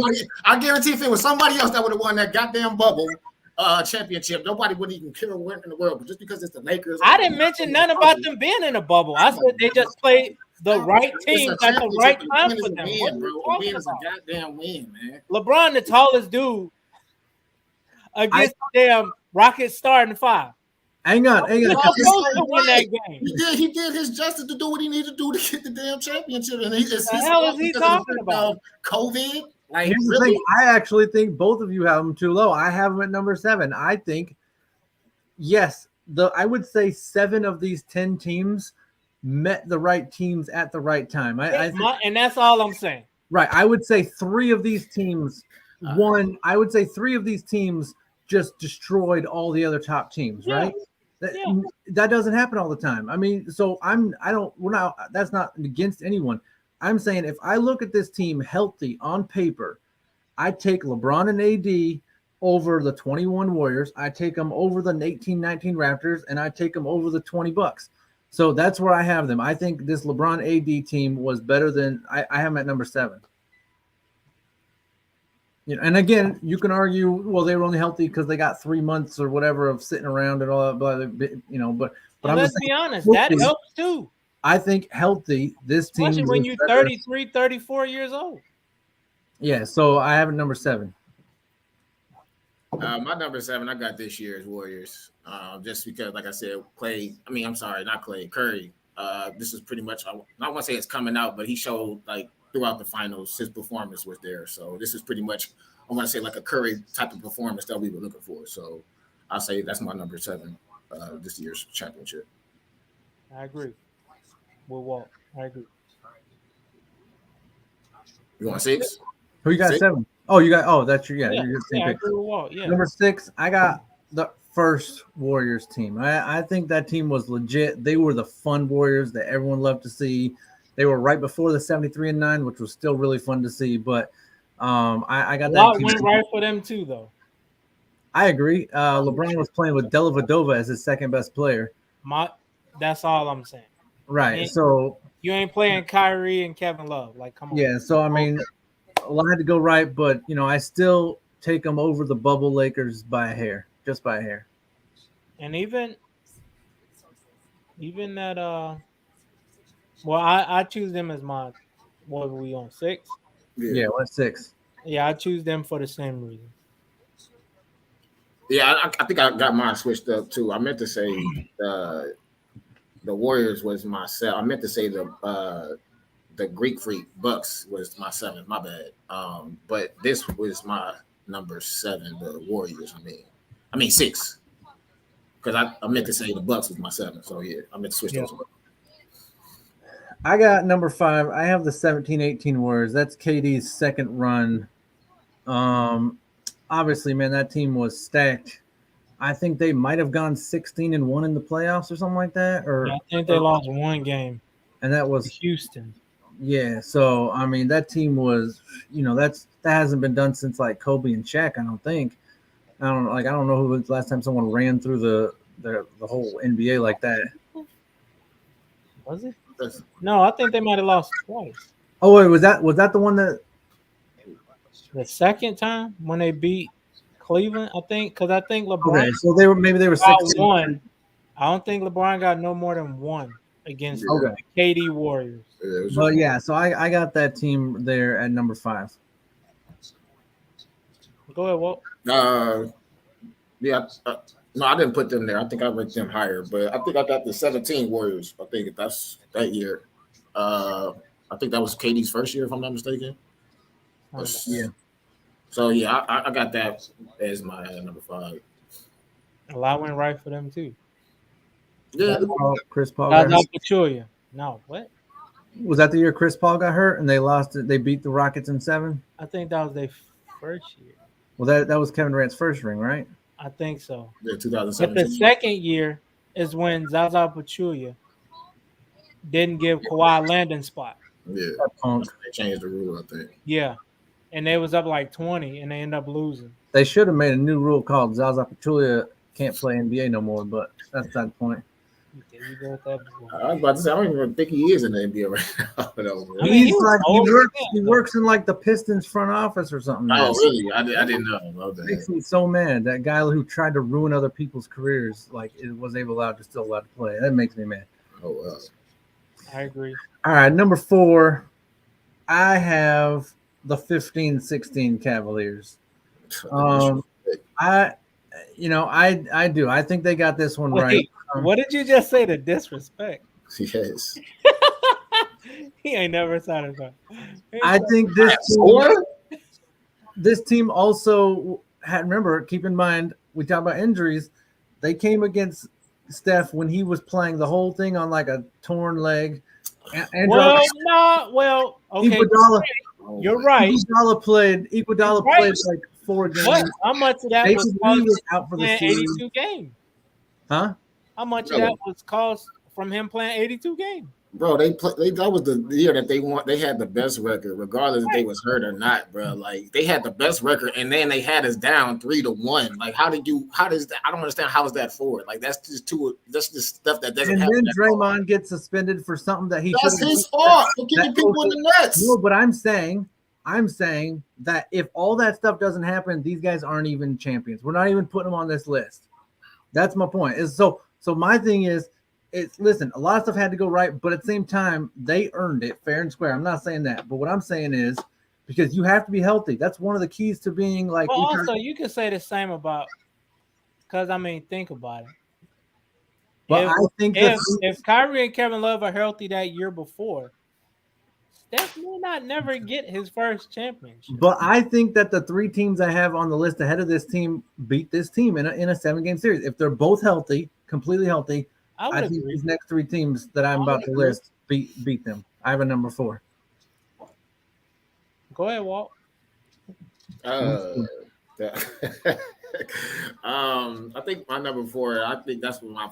place? I guarantee if it was somebody else that would have won that goddamn bubble championship, nobody would even care where in the world. But just because it's the Lakers. I didn't mention none about them being in a bubble. I said they just played the right team at the right time for them. A win is a goddamn win, man. LeBron, the tallest dude, against damn Rockets starting 5. Hang on. Supposed to win that game. He did his justice to do what he needed to do to get the damn championship. And the hell is he talking about? COVID. Like, here's the thing. I actually think both of you have him too low. I have him at number 7. I think, yes, I would say 7 of these 10 teams met the right teams at the right time. And that's all I'm saying. Right. I would say 3 of these teams I would say 3 of these teams just destroyed all the other top teams, right? That doesn't happen all the time. I mean, so that's not against anyone. I'm saying if I look at this team healthy on paper, I take LeBron and AD over the 21 Warriors. I take them over the 18-19 Raptors, and I take them over the 20 Bucks. So that's where I have them. I think this LeBron AD team was better than I have them at number 7. And again, you can argue, well, they were only healthy because they got 3 months or whatever of sitting around and all that, but let's be honest, that helps too. I think healthy, this team. Especially when you're 33, 34 years old. Yeah, so I have it number 7. My number 7, I got this year's Warriors. Just because, like I said, Curry. This is pretty much, I don't want to say it's coming out, but he showed like throughout the finals, his performance was there. So this is pretty much, I want to say like a Curry type of performance that we were looking for. So I'll say that's my number 7, this year's championship. I agree. We'll walk. I agree. You want 6? Who you got 6? 7? Oh, that's your, you're the same pick. I agree with Walt. Yeah. Number 6, I got first Warriors team. I think that team was legit. They were the fun Warriors that everyone loved to see. They were right before the 73-9, which was still really fun to see. But I got A that lot team. went right for them too, though. I agree. LeBron was playing with Dellavedova as his second best player. That's all I'm saying. Right. And So you ain't playing Kyrie and Kevin Love. Like, come on. yeah. So I mean, a lot had to go right, but I still take them over the bubble Lakers by a hair, just by a hair. And even that well, I choose them as my what were we on 6? Yeah, what's 6? Yeah, I choose them for the same reason. Yeah, I think I got mine switched up too. I meant to say the Warriors was my 7. I meant to say the Greek Freak Bucks was my 7. My bad. But this was my number 7. The Warriors. I mean 6. Because I meant to say the Bucks was my 7. So yeah, I meant to switch those up. I got number 5. I have the 17-18 Warriors. That's KD's second run. Obviously, man, that team was stacked. I think they might have gone 16-1 in the playoffs or something like that. I think they lost one game, and that was Houston. Yeah, so I mean that team was, that hasn't been done since like Kobe and Shaq. I don't think. I don't know who was the last time someone ran through the whole NBA like that. Was it? No, I think they might have lost twice. Oh wait, was that the one that the second time when they beat Cleveland? I think because I think LeBron. Okay, so they were 1. I don't think LeBron got no more than 1 against the KD Warriors. But yeah, so I got that team there at number 5. Go ahead, Walt. Yeah. No, I didn't put them there. I think I ranked them higher, but I think I got the 17 Warriors. I think that's that year. I think that was KD's first year, if I'm not mistaken. Yeah. So yeah, I got that as my number 5. A lot went right for them too. Yeah, Chris Paul. No, what? Was that the year Chris Paul got hurt and they lost it? They beat the Rockets in 7. I think that was their first year. Well, that was Kevin Durant's first ring, right? I think so. Yeah, 2017. But the second year is when Zaza Pachulia didn't give Kawhi landing spot. Yeah, they changed the rule, I think. Yeah, and they was up like 20, and they ended up losing. They should have made a new rule called Zaza Pachulia can't play NBA no more, but that's not the point. I was about to say I don't even think he is in the NBA right now. He works in like the Pistons front office or something. Oh, really? I didn't know about that. Makes me so mad. That guy who tried to ruin other people's careers, like it was still allowed to play. That makes me mad. Oh wow. I agree. All right, number 4, I have the 15-16 Cavaliers. I do. I think they got this one right. What did you just say? The disrespect. Yes. He ain't never satisfied. I think this team also had. Remember, keep in mind, we talk about injuries. They came against Steph when he was playing the whole thing on like a torn leg. Okay. You're right. Iguodala played like 4 games. What? How much of that was out for the season? 82 games? Huh? How much of that was caused from him playing 82 games? Bro, that was the year that they had the best record, regardless if they was hurt or not, bro. Like they had the best record, and then they had us down 3-1. Like, how does that? I don't understand how is that forward? Like that's just stuff that doesn't happen. And then Draymond gets suspended for something that he that's his fault for kicking people in the nuts. No, but I'm saying that if all that stuff doesn't happen, these guys aren't even champions. We're not even putting them on this list. That's my point. So my thing is, listen, a lot of stuff had to go right, but at the same time, they earned it fair and square. I'm not saying that, but what I'm saying is because you have to be healthy. That's one of the keys to being like. Well, also you can say the same about, because I mean, think about it. But I think if Kyrie and Kevin Love are healthy that year before, Steph may not never get his first championship. But I think that the 3 teams I have on the list ahead of this team beat this team in a 7-game series. If they're both healthy, completely healthy, I think these next 3 teams that I'm about to list beat them. I have a number 4. Go ahead, Walt. I think my number four. I think that's when I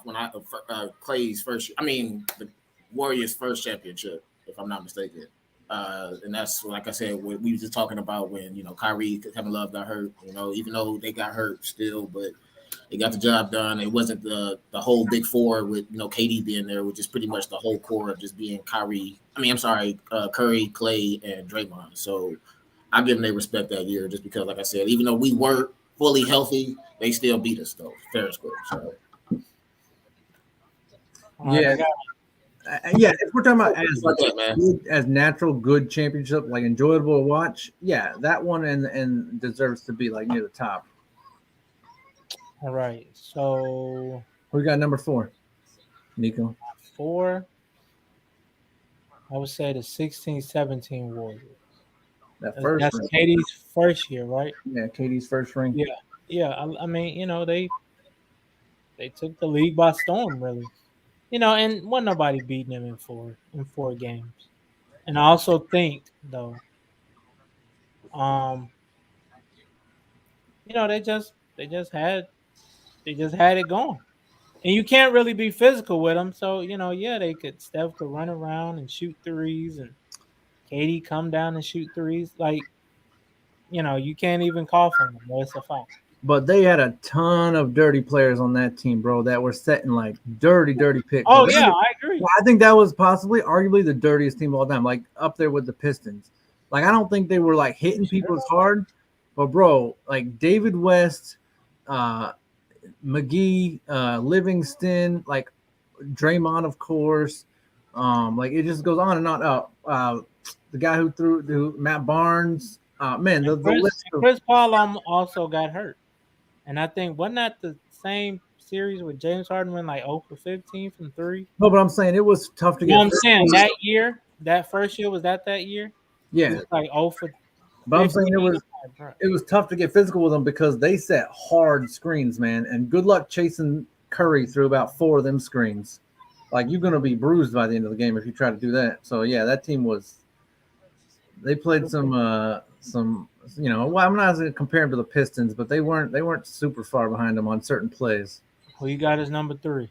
Clay's first. I mean, the Warriors' first championship, if I'm not mistaken. And that's like I said, we were just talking about when Kyrie, Kevin Love got hurt. Even though they got hurt still, but they got the job done. It wasn't the whole big four with KD being there, which is pretty much the whole core of just being Kyrie. I mean, I'm sorry, Curry, Clay, and Draymond. So I give them their respect that year, just because, like I said, even though we weren't fully healthy, they still beat us though, fair and square. So Yeah, yeah. If we're talking about as natural good championship, like enjoyable to watch, yeah, that one and deserves to be like near the top. All right, so We got number 4, Nico. 4, I would say the 16-17 Warriors. That's Ring. KD's first year, right? Yeah, KD's first ring. Yeah. I mean, they took the league by storm, really. And wasn't nobody beating them in four games. And I also think though, um, they just had it going. And you can't really be physical with them. So, yeah, Steph could run around and shoot threes, and KD come down and shoot threes. Like, you can't even call for them. It's a foul. But they had a ton of dirty players on that team, bro, that were setting like dirty picks. Oh, yeah, I agree. I think that was arguably the dirtiest team of all time, like up there with the Pistons. Like, I don't think they were like hitting people as hard, but bro, like David West, McGee, Livingston, like Draymond, of course. Like it just goes on and on. The guy who Matt Barnes, man, the list. Chris Paul also got hurt. And I think, wasn't that the same series with James Harden went like 0 for 15 from 3? No, but I'm saying it was tough to get. I'm saying that year, that first year, was that year? Yeah. It was like 0 for. But I'm saying it was tough to get physical with them because they set hard screens, man. And good luck chasing Curry through about 4 of them screens. Like, you're going to be bruised by the end of the game if you try to do that. So yeah, that team they played some well, I'm not going to compare them to the Pistons, but they weren't super far behind them on certain plays. Who you got as number 3?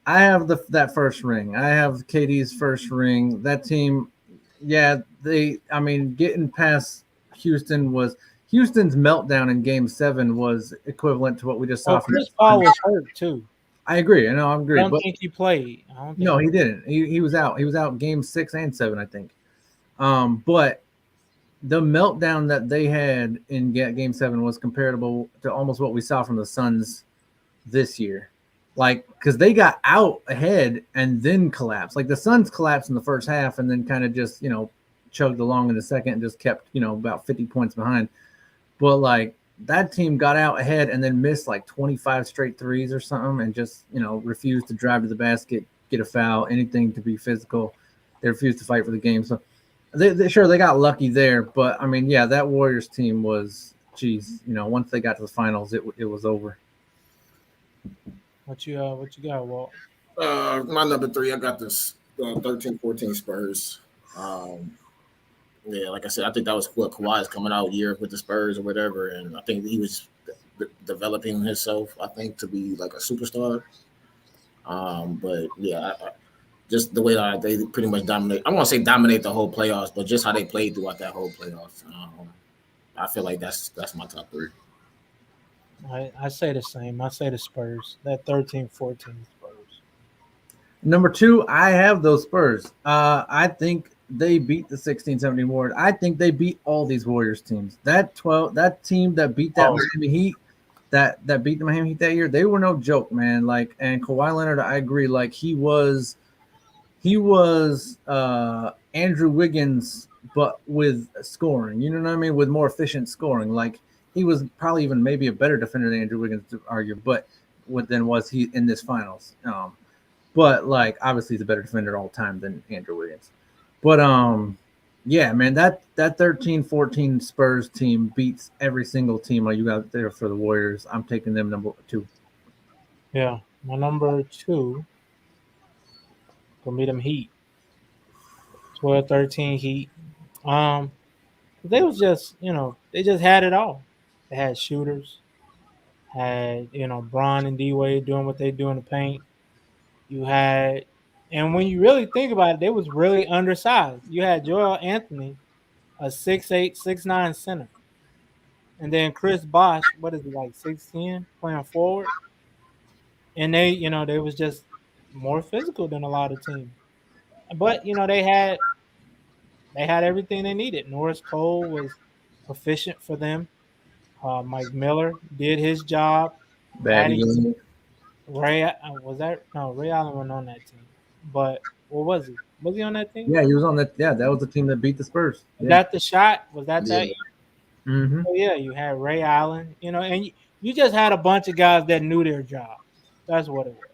I have that first ring. I have KD's first ring. That team, yeah, getting past Houston's meltdown in Game 7 was equivalent to what we just saw. Chris Paul was hurt too. I agree. I agree. I don't think he played. No, he didn't. He was out. He was out Game 6 and 7, I think. But the meltdown that they had in Game 7 was comparable to almost what we saw from the Suns this year. Like, because they got out ahead and then collapsed. Like, the Suns collapsed in the first half and then kind of just, chugged along in the second and just kept, about 50 points behind. But, like, that team got out ahead and then missed, like, 25 straight threes or something and just, refused to drive to the basket, get a foul, anything to be physical. They refused to fight for the game. So, they got lucky there. But, I mean, yeah, that Warriors team was, once they got to the finals, it was over. What you got, Walt? My number 3, I got this 13-14 Spurs. Yeah, like I said, I think that was what Kawhi's coming out year with the Spurs or whatever, and I think he was developing himself, I think, to be like a superstar. But yeah, just the way that they pretty much dominate. I won't say dominate the whole playoffs, but just how they played throughout that whole playoffs. I feel like that's my top 3. I say the same. I say the Spurs. That 13-14 Spurs. Number 2, I have those Spurs. I think they beat the 16-17 Warriors. I think they beat all these Warriors teams. That team that beat that Miami Heat, that beat the Miami Heat that year, they were no joke, man. Like, and Kawhi Leonard, I agree. Like, he was Andrew Wiggins, but with scoring. You know what I mean? With more efficient scoring. Like, he was probably even maybe a better defender than Andrew Wiggins to argue, but than was he in this finals. But like, obviously he's a better defender all time than Andrew Wiggins. But yeah, man, that 13-14 Spurs team beats every single team like you got there for the Warriors. I'm taking them number 2. Yeah, my number 2 gonna be them Heat. 12-13 Heat. They was just, they just had it all. They had shooters. Had Bron and D Wade doing what they do in the paint. You had, and when you really think about it, they was really undersized. You had Joel Anthony, a 6'8", 6'9" center, and then Chris Bosh, what is he like 6'10", playing forward, and they was just more physical than a lot of teams. But they had everything they needed. Norris Cole was proficient for them. Mike Miller did his job. Batty. Ray was that no Ray Allen wasn't on that team, but what was he? Was he on that team? Yeah, he was on that. Yeah, that was the team that beat the Spurs. Was that the shot? Was that Yeah. that? Mm-hmm. Oh yeah, you had Ray Allen, and you just had a bunch of guys that knew their job. That's what it was.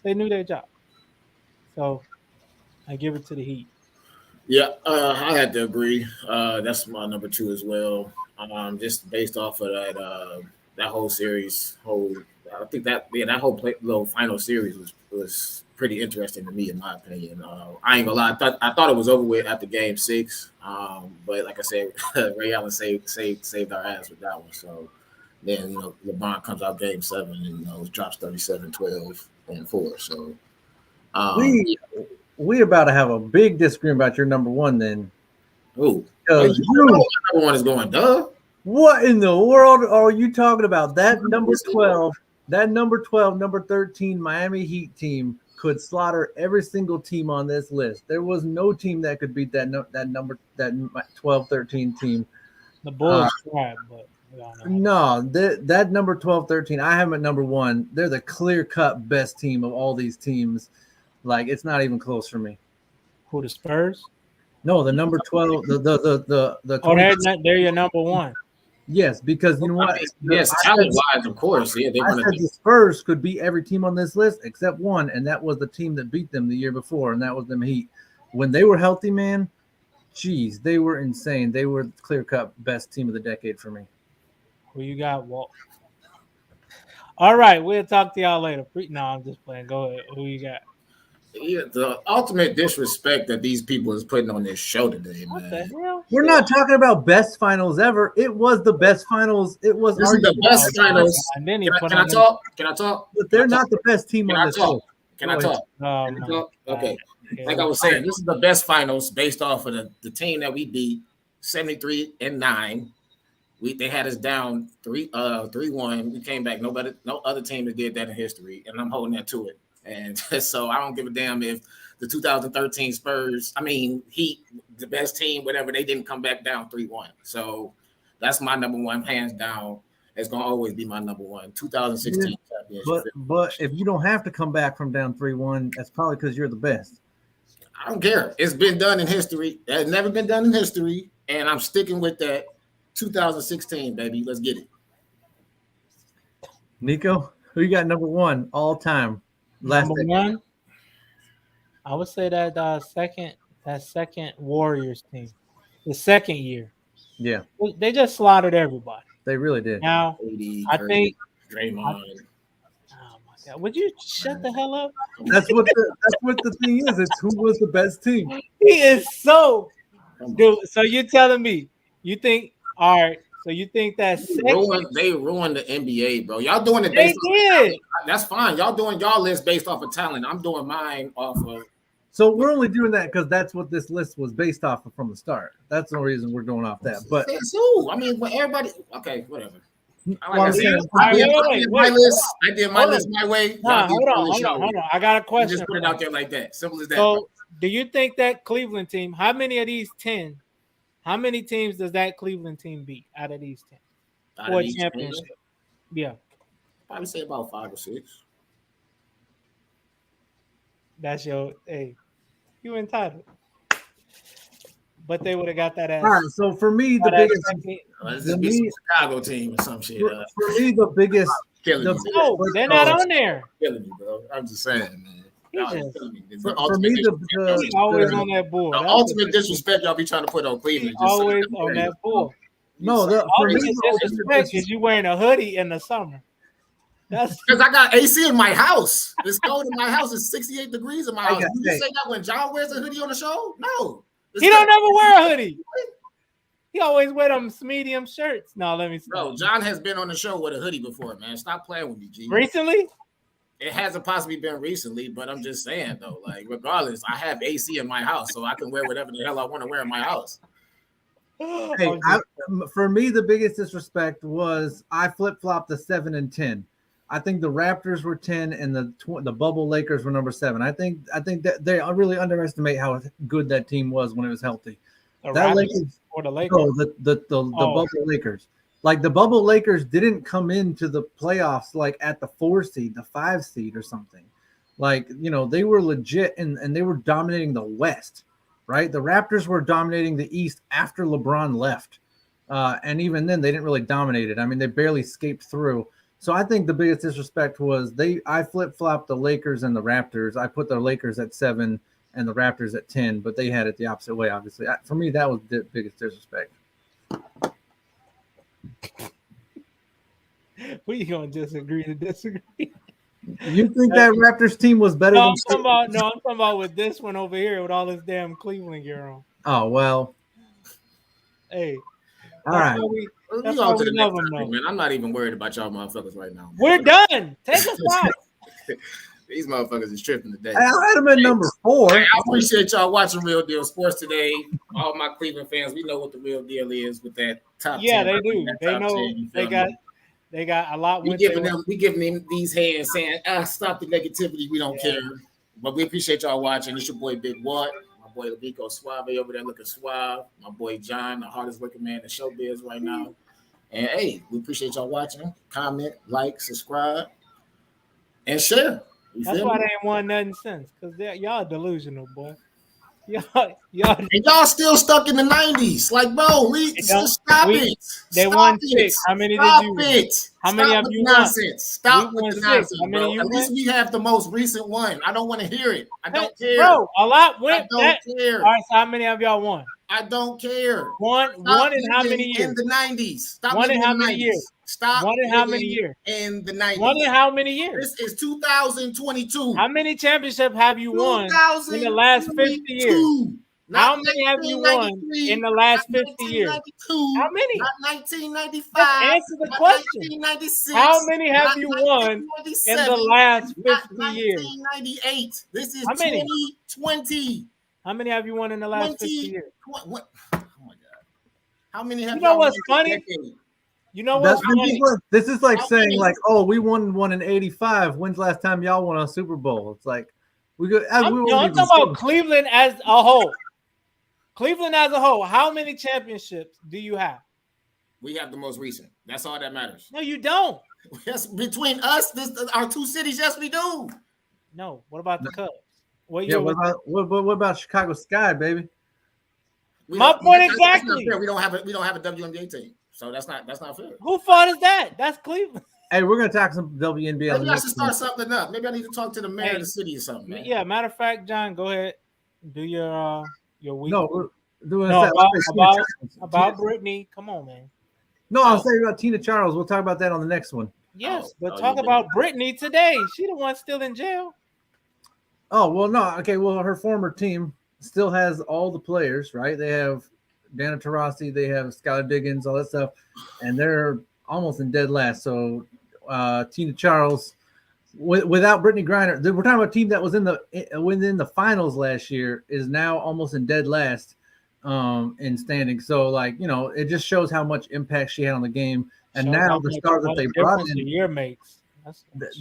They knew their job. So I give it to the Heat. Yeah, I had to agree. That's my number 2 as well. Just based off of that whole series, I think that whole little final series was pretty interesting to me, in my opinion. I ain't gonna lie, I thought it was over with after Game 6, but like I said, Ray Allen saved our ass with that one. So then LeBron comes out Game 7 and drops 37, 12, and 4. So we about to have a big disagreement about your number 1 then. Ooh, Because number 1 is going, duh. What in the world are you talking about? That number 12, number 13 Miami Heat team could slaughter every single team on this list. There was no team that could beat that 12, 13 team. The Bulls tried, but no, that number 12, 13, I have them at number 1. They're the clear-cut best team of all these teams. Like, it's not even close for me. Who, the Spurs? No, the number 12, the oh, they're your number 1. Yes, because you know what? Yes, talent-wise, of course. Yeah, I said the Spurs could beat every team on this list except one, and that was the team that beat them the year before, and that was them Heat. When they were healthy, man, geez, they were insane. They were the clear-cut best team of the decade for me. Who you got, Walt? All right, we'll talk to y'all later. No, I'm just playing. Go ahead. Who you got? Yeah, the ultimate disrespect that these people is putting on this show today, man. What the hell? We're not talking about best finals ever. It was the best finals. It was the best finals. And then Can I talk? Can I talk? But they're not the best team on this list. Can I talk? Okay. Like I was saying, this is the best finals based off of the team that we beat 73-9. They had us down 3-1. We came back. No other team that did that in history, and I'm holding that to it. And so I don't give a damn if the 2013 Heat, the best team, whatever, they didn't come back down 3-1. So that's my number 1, hands down. It's going to always be my number 1. 2016 championship. But if you don't have to come back from down 3-1, that's probably because you're the best. I don't care. It's been done in history. It's never been done in history, and I'm sticking with that. 2016, baby. Let's get it. Nico, who you got number 1 all time? Number 1, I would say that second Warriors team, the second year. Yeah, they just slaughtered everybody. They really did. Now, I think Draymond. Oh my God! Would you shut the hell up? That's what the thing is. It's who was the best team. He is so, dude. So you're telling me you think? All right. So you think that they ruined the NBA, bro? Y'all doing it based on that's fine. Y'all doing y'all list based off of talent. I'm doing mine off of. So we're only doing that because that's what this list was based off of from the start. That's the reason we're going off that. But everybody. Okay, whatever. I did my list my way. Hold on. I got a question. Just put it out there like that. Simple as that. So, do you think that Cleveland team? How many of these 10? How many teams does that Cleveland team beat out of these 10 for a championship? 10? Yeah, probably say about 5 or 6. That's you entitled. But they would have got that ass. All right, so for me, the biggest Chicago team or some shit. For me, the biggest. No, they're not on there. Killing me, bro. I'm just saying, man. For me, he's always on that board. The ultimate disrespect y'all be trying to put on Cleveland. Always on that board. No, for me, the disrespect is you wearing a hoodie in the summer. That's because I got AC in my house. It's cold in my house. It's 68 degrees in my house. You say that when John wears a hoodie on the show? No. He don't never wear a hoodie. He always wear them medium shirts. No, let me stop. Bro, John has been on the show with a hoodie before, man. Stop playing with me, G. Recently? It hasn't possibly been recently, but I'm just saying though, like regardless, I have AC in my house, so I can wear whatever the hell I want to wear in my house. Hey, for me, the biggest disrespect was I flip-flopped the 7 and 10. I think the Raptors were 10 and the bubble Lakers were number 7. I think that they really underestimate how good that team was when it was healthy. The that Raptors Lakers or the Lakers? No, the bubble Lakers. Like the bubble Lakers didn't come into the playoffs like at the 4 seed, the 5 seed or something. Like, you know, they were legit and they were dominating the West, right? The Raptors were dominating the East after LeBron left. And even then they didn't really dominate it. I mean, they barely escaped through. So I think the biggest disrespect was I flip-flopped the Lakers and the Raptors. I put the Lakers at 7 and the Raptors at 10, but they had it the opposite way, obviously. For me, that was the biggest disrespect. We gonna disagree to disagree. You think that Raptors team was better I'm than talking about with this one over here with all this damn Cleveland gear on. Oh, well. Hey. All right. That's why we love them, man. I'm not even worried about y'all motherfuckers right now. We're done. Take us out. These motherfuckers is tripping today. I had them at number 4. I appreciate y'all watching Real Deal Sports today. All my Cleveland fans, we know what the real deal is with that top 10. Yeah, they do. They know 10, they got a lot. We giving them these hands saying, stop the negativity. We don't care. But we appreciate y'all watching. It's your boy Big Watt. My boy Vico Suave over there looking suave. My boy John, the hardest working man in showbiz right now. And hey, we appreciate y'all watching. Comment, like, subscribe, and share. That's why they ain't won nothing since, because y'all delusional, boy. Y'all still stuck in the 90s. Like, bro, stop it. They won 6. How many did you win? How many have you won? Stop with the nonsense, How many bro. At least we have the most recent one. I don't want to hear it. I don't care. Bro, a lot went. I don't care. All right, so how many have y'all won? I don't care. One in how many years? In the 90s. Stop one in how many 90s. years? Stop. One in how many years? In the 90s. One in how many years? This is 2022. How many championships have you won in the last 50 years? How many have you won in the last 50 years? How many? Not 1995. Let's answer the question. 1996. How many have you won in the last 50 years? 1998. This is how many? 2020. How many have you won in the last 50 years? What? Oh my God. How many have you know what's funny? You know what's funny? This is like saying, like, oh, we won one in 85. When's the last time y'all won a Super Bowl? It's like, I'm talking about Cleveland as a whole. Cleveland as a whole, how many championships do you have? We have the most recent. That's all that matters. No, you don't. Yes, between us, our 2 cities, yes, we do. No, what about the Cubs? What about Chicago Sky, baby? My point exactly. We don't have a WNBA team, so that's not fair. Who fault is that? That's Cleveland. Hey, we're gonna talk some WNBA. Maybe I should start something up. Maybe I need to talk to the mayor of the city or something. Man. Yeah, matter of fact, John, go ahead, do your week. No, we're doing about Brittany. Come on, man. No, I'll say about Tina Charles. We'll talk about that on the next one. Yes, but talk about Brittany today. She the one still in jail. Oh, well, no. Okay, well, her former team still has all the players, right? They have Dana Taurasi, they have Skylar Diggins, all that stuff, and they're almost in dead last. So Tina Charles, without Brittany Griner, we're talking about a team that was within the finals last year, is now almost in dead last in standing. So, like, you know, it just shows how much impact she had on the game. And now the star that they brought in, year makes.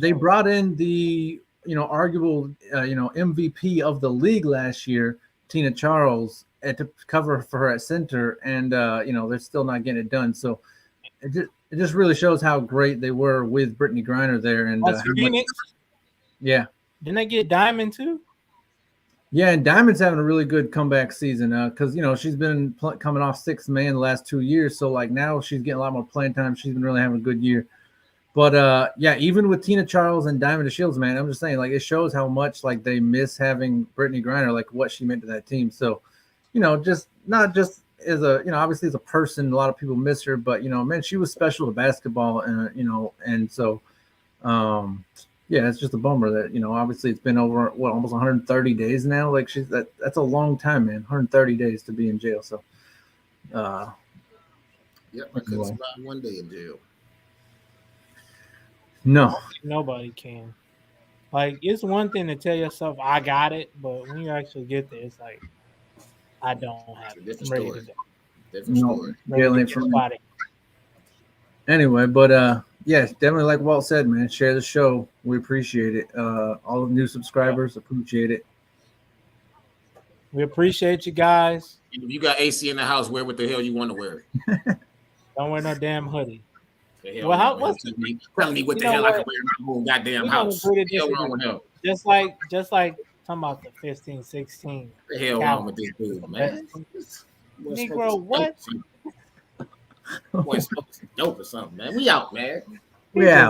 They brought in the arguable MVP of the league last year, Tina Charles, to cover for her at center, and they're still not getting it done. So it just really shows how great they were with Brittany Griner there. And Phoenix. Yeah. Didn't they get Diamond too? Yeah, and Diamond's having a really good comeback season because she's been coming off 6th man the last 2 years. So like now she's getting a lot more playing time. She's been really having a good year. But even with Tina Charles and Diamond DeShields, man, I'm just saying, like, it shows how much like they miss having Brittany Griner, like what she meant to that team. So, just not just as a, obviously as a person, a lot of people miss her, but man, she was special to basketball, and and so, it's just a bummer that obviously it's been over almost 130 days now. Like that's a long time, man. 130 days to be in jail. So, Yep, I couldn't survive one day in jail. No. Nobody can. Like, it's one thing to tell yourself I got it, but when you actually get there, it's like I don't have It's a it. different I'm ready story. to go. Different No. story. Ready Jail to ain't get for me. spotted. Anyway, but yes, definitely like Walt said, man. Share the show. We appreciate it. All the new subscribers appreciate it. We appreciate you guys. And if you got AC in the house, wear what the hell you want to wear. Don't wear no damn hoodie. The hell Well, wrong with him? what's Telling me what you the know hell I can what? wear in my own goddamn We're gonna house. agree to The hell disagree. wrong with him? Just like talking about the 15, 16. The hell wrong with this dude, man? Negro, what? Boy, smoking some dope or something, man. We out, man. Yeah.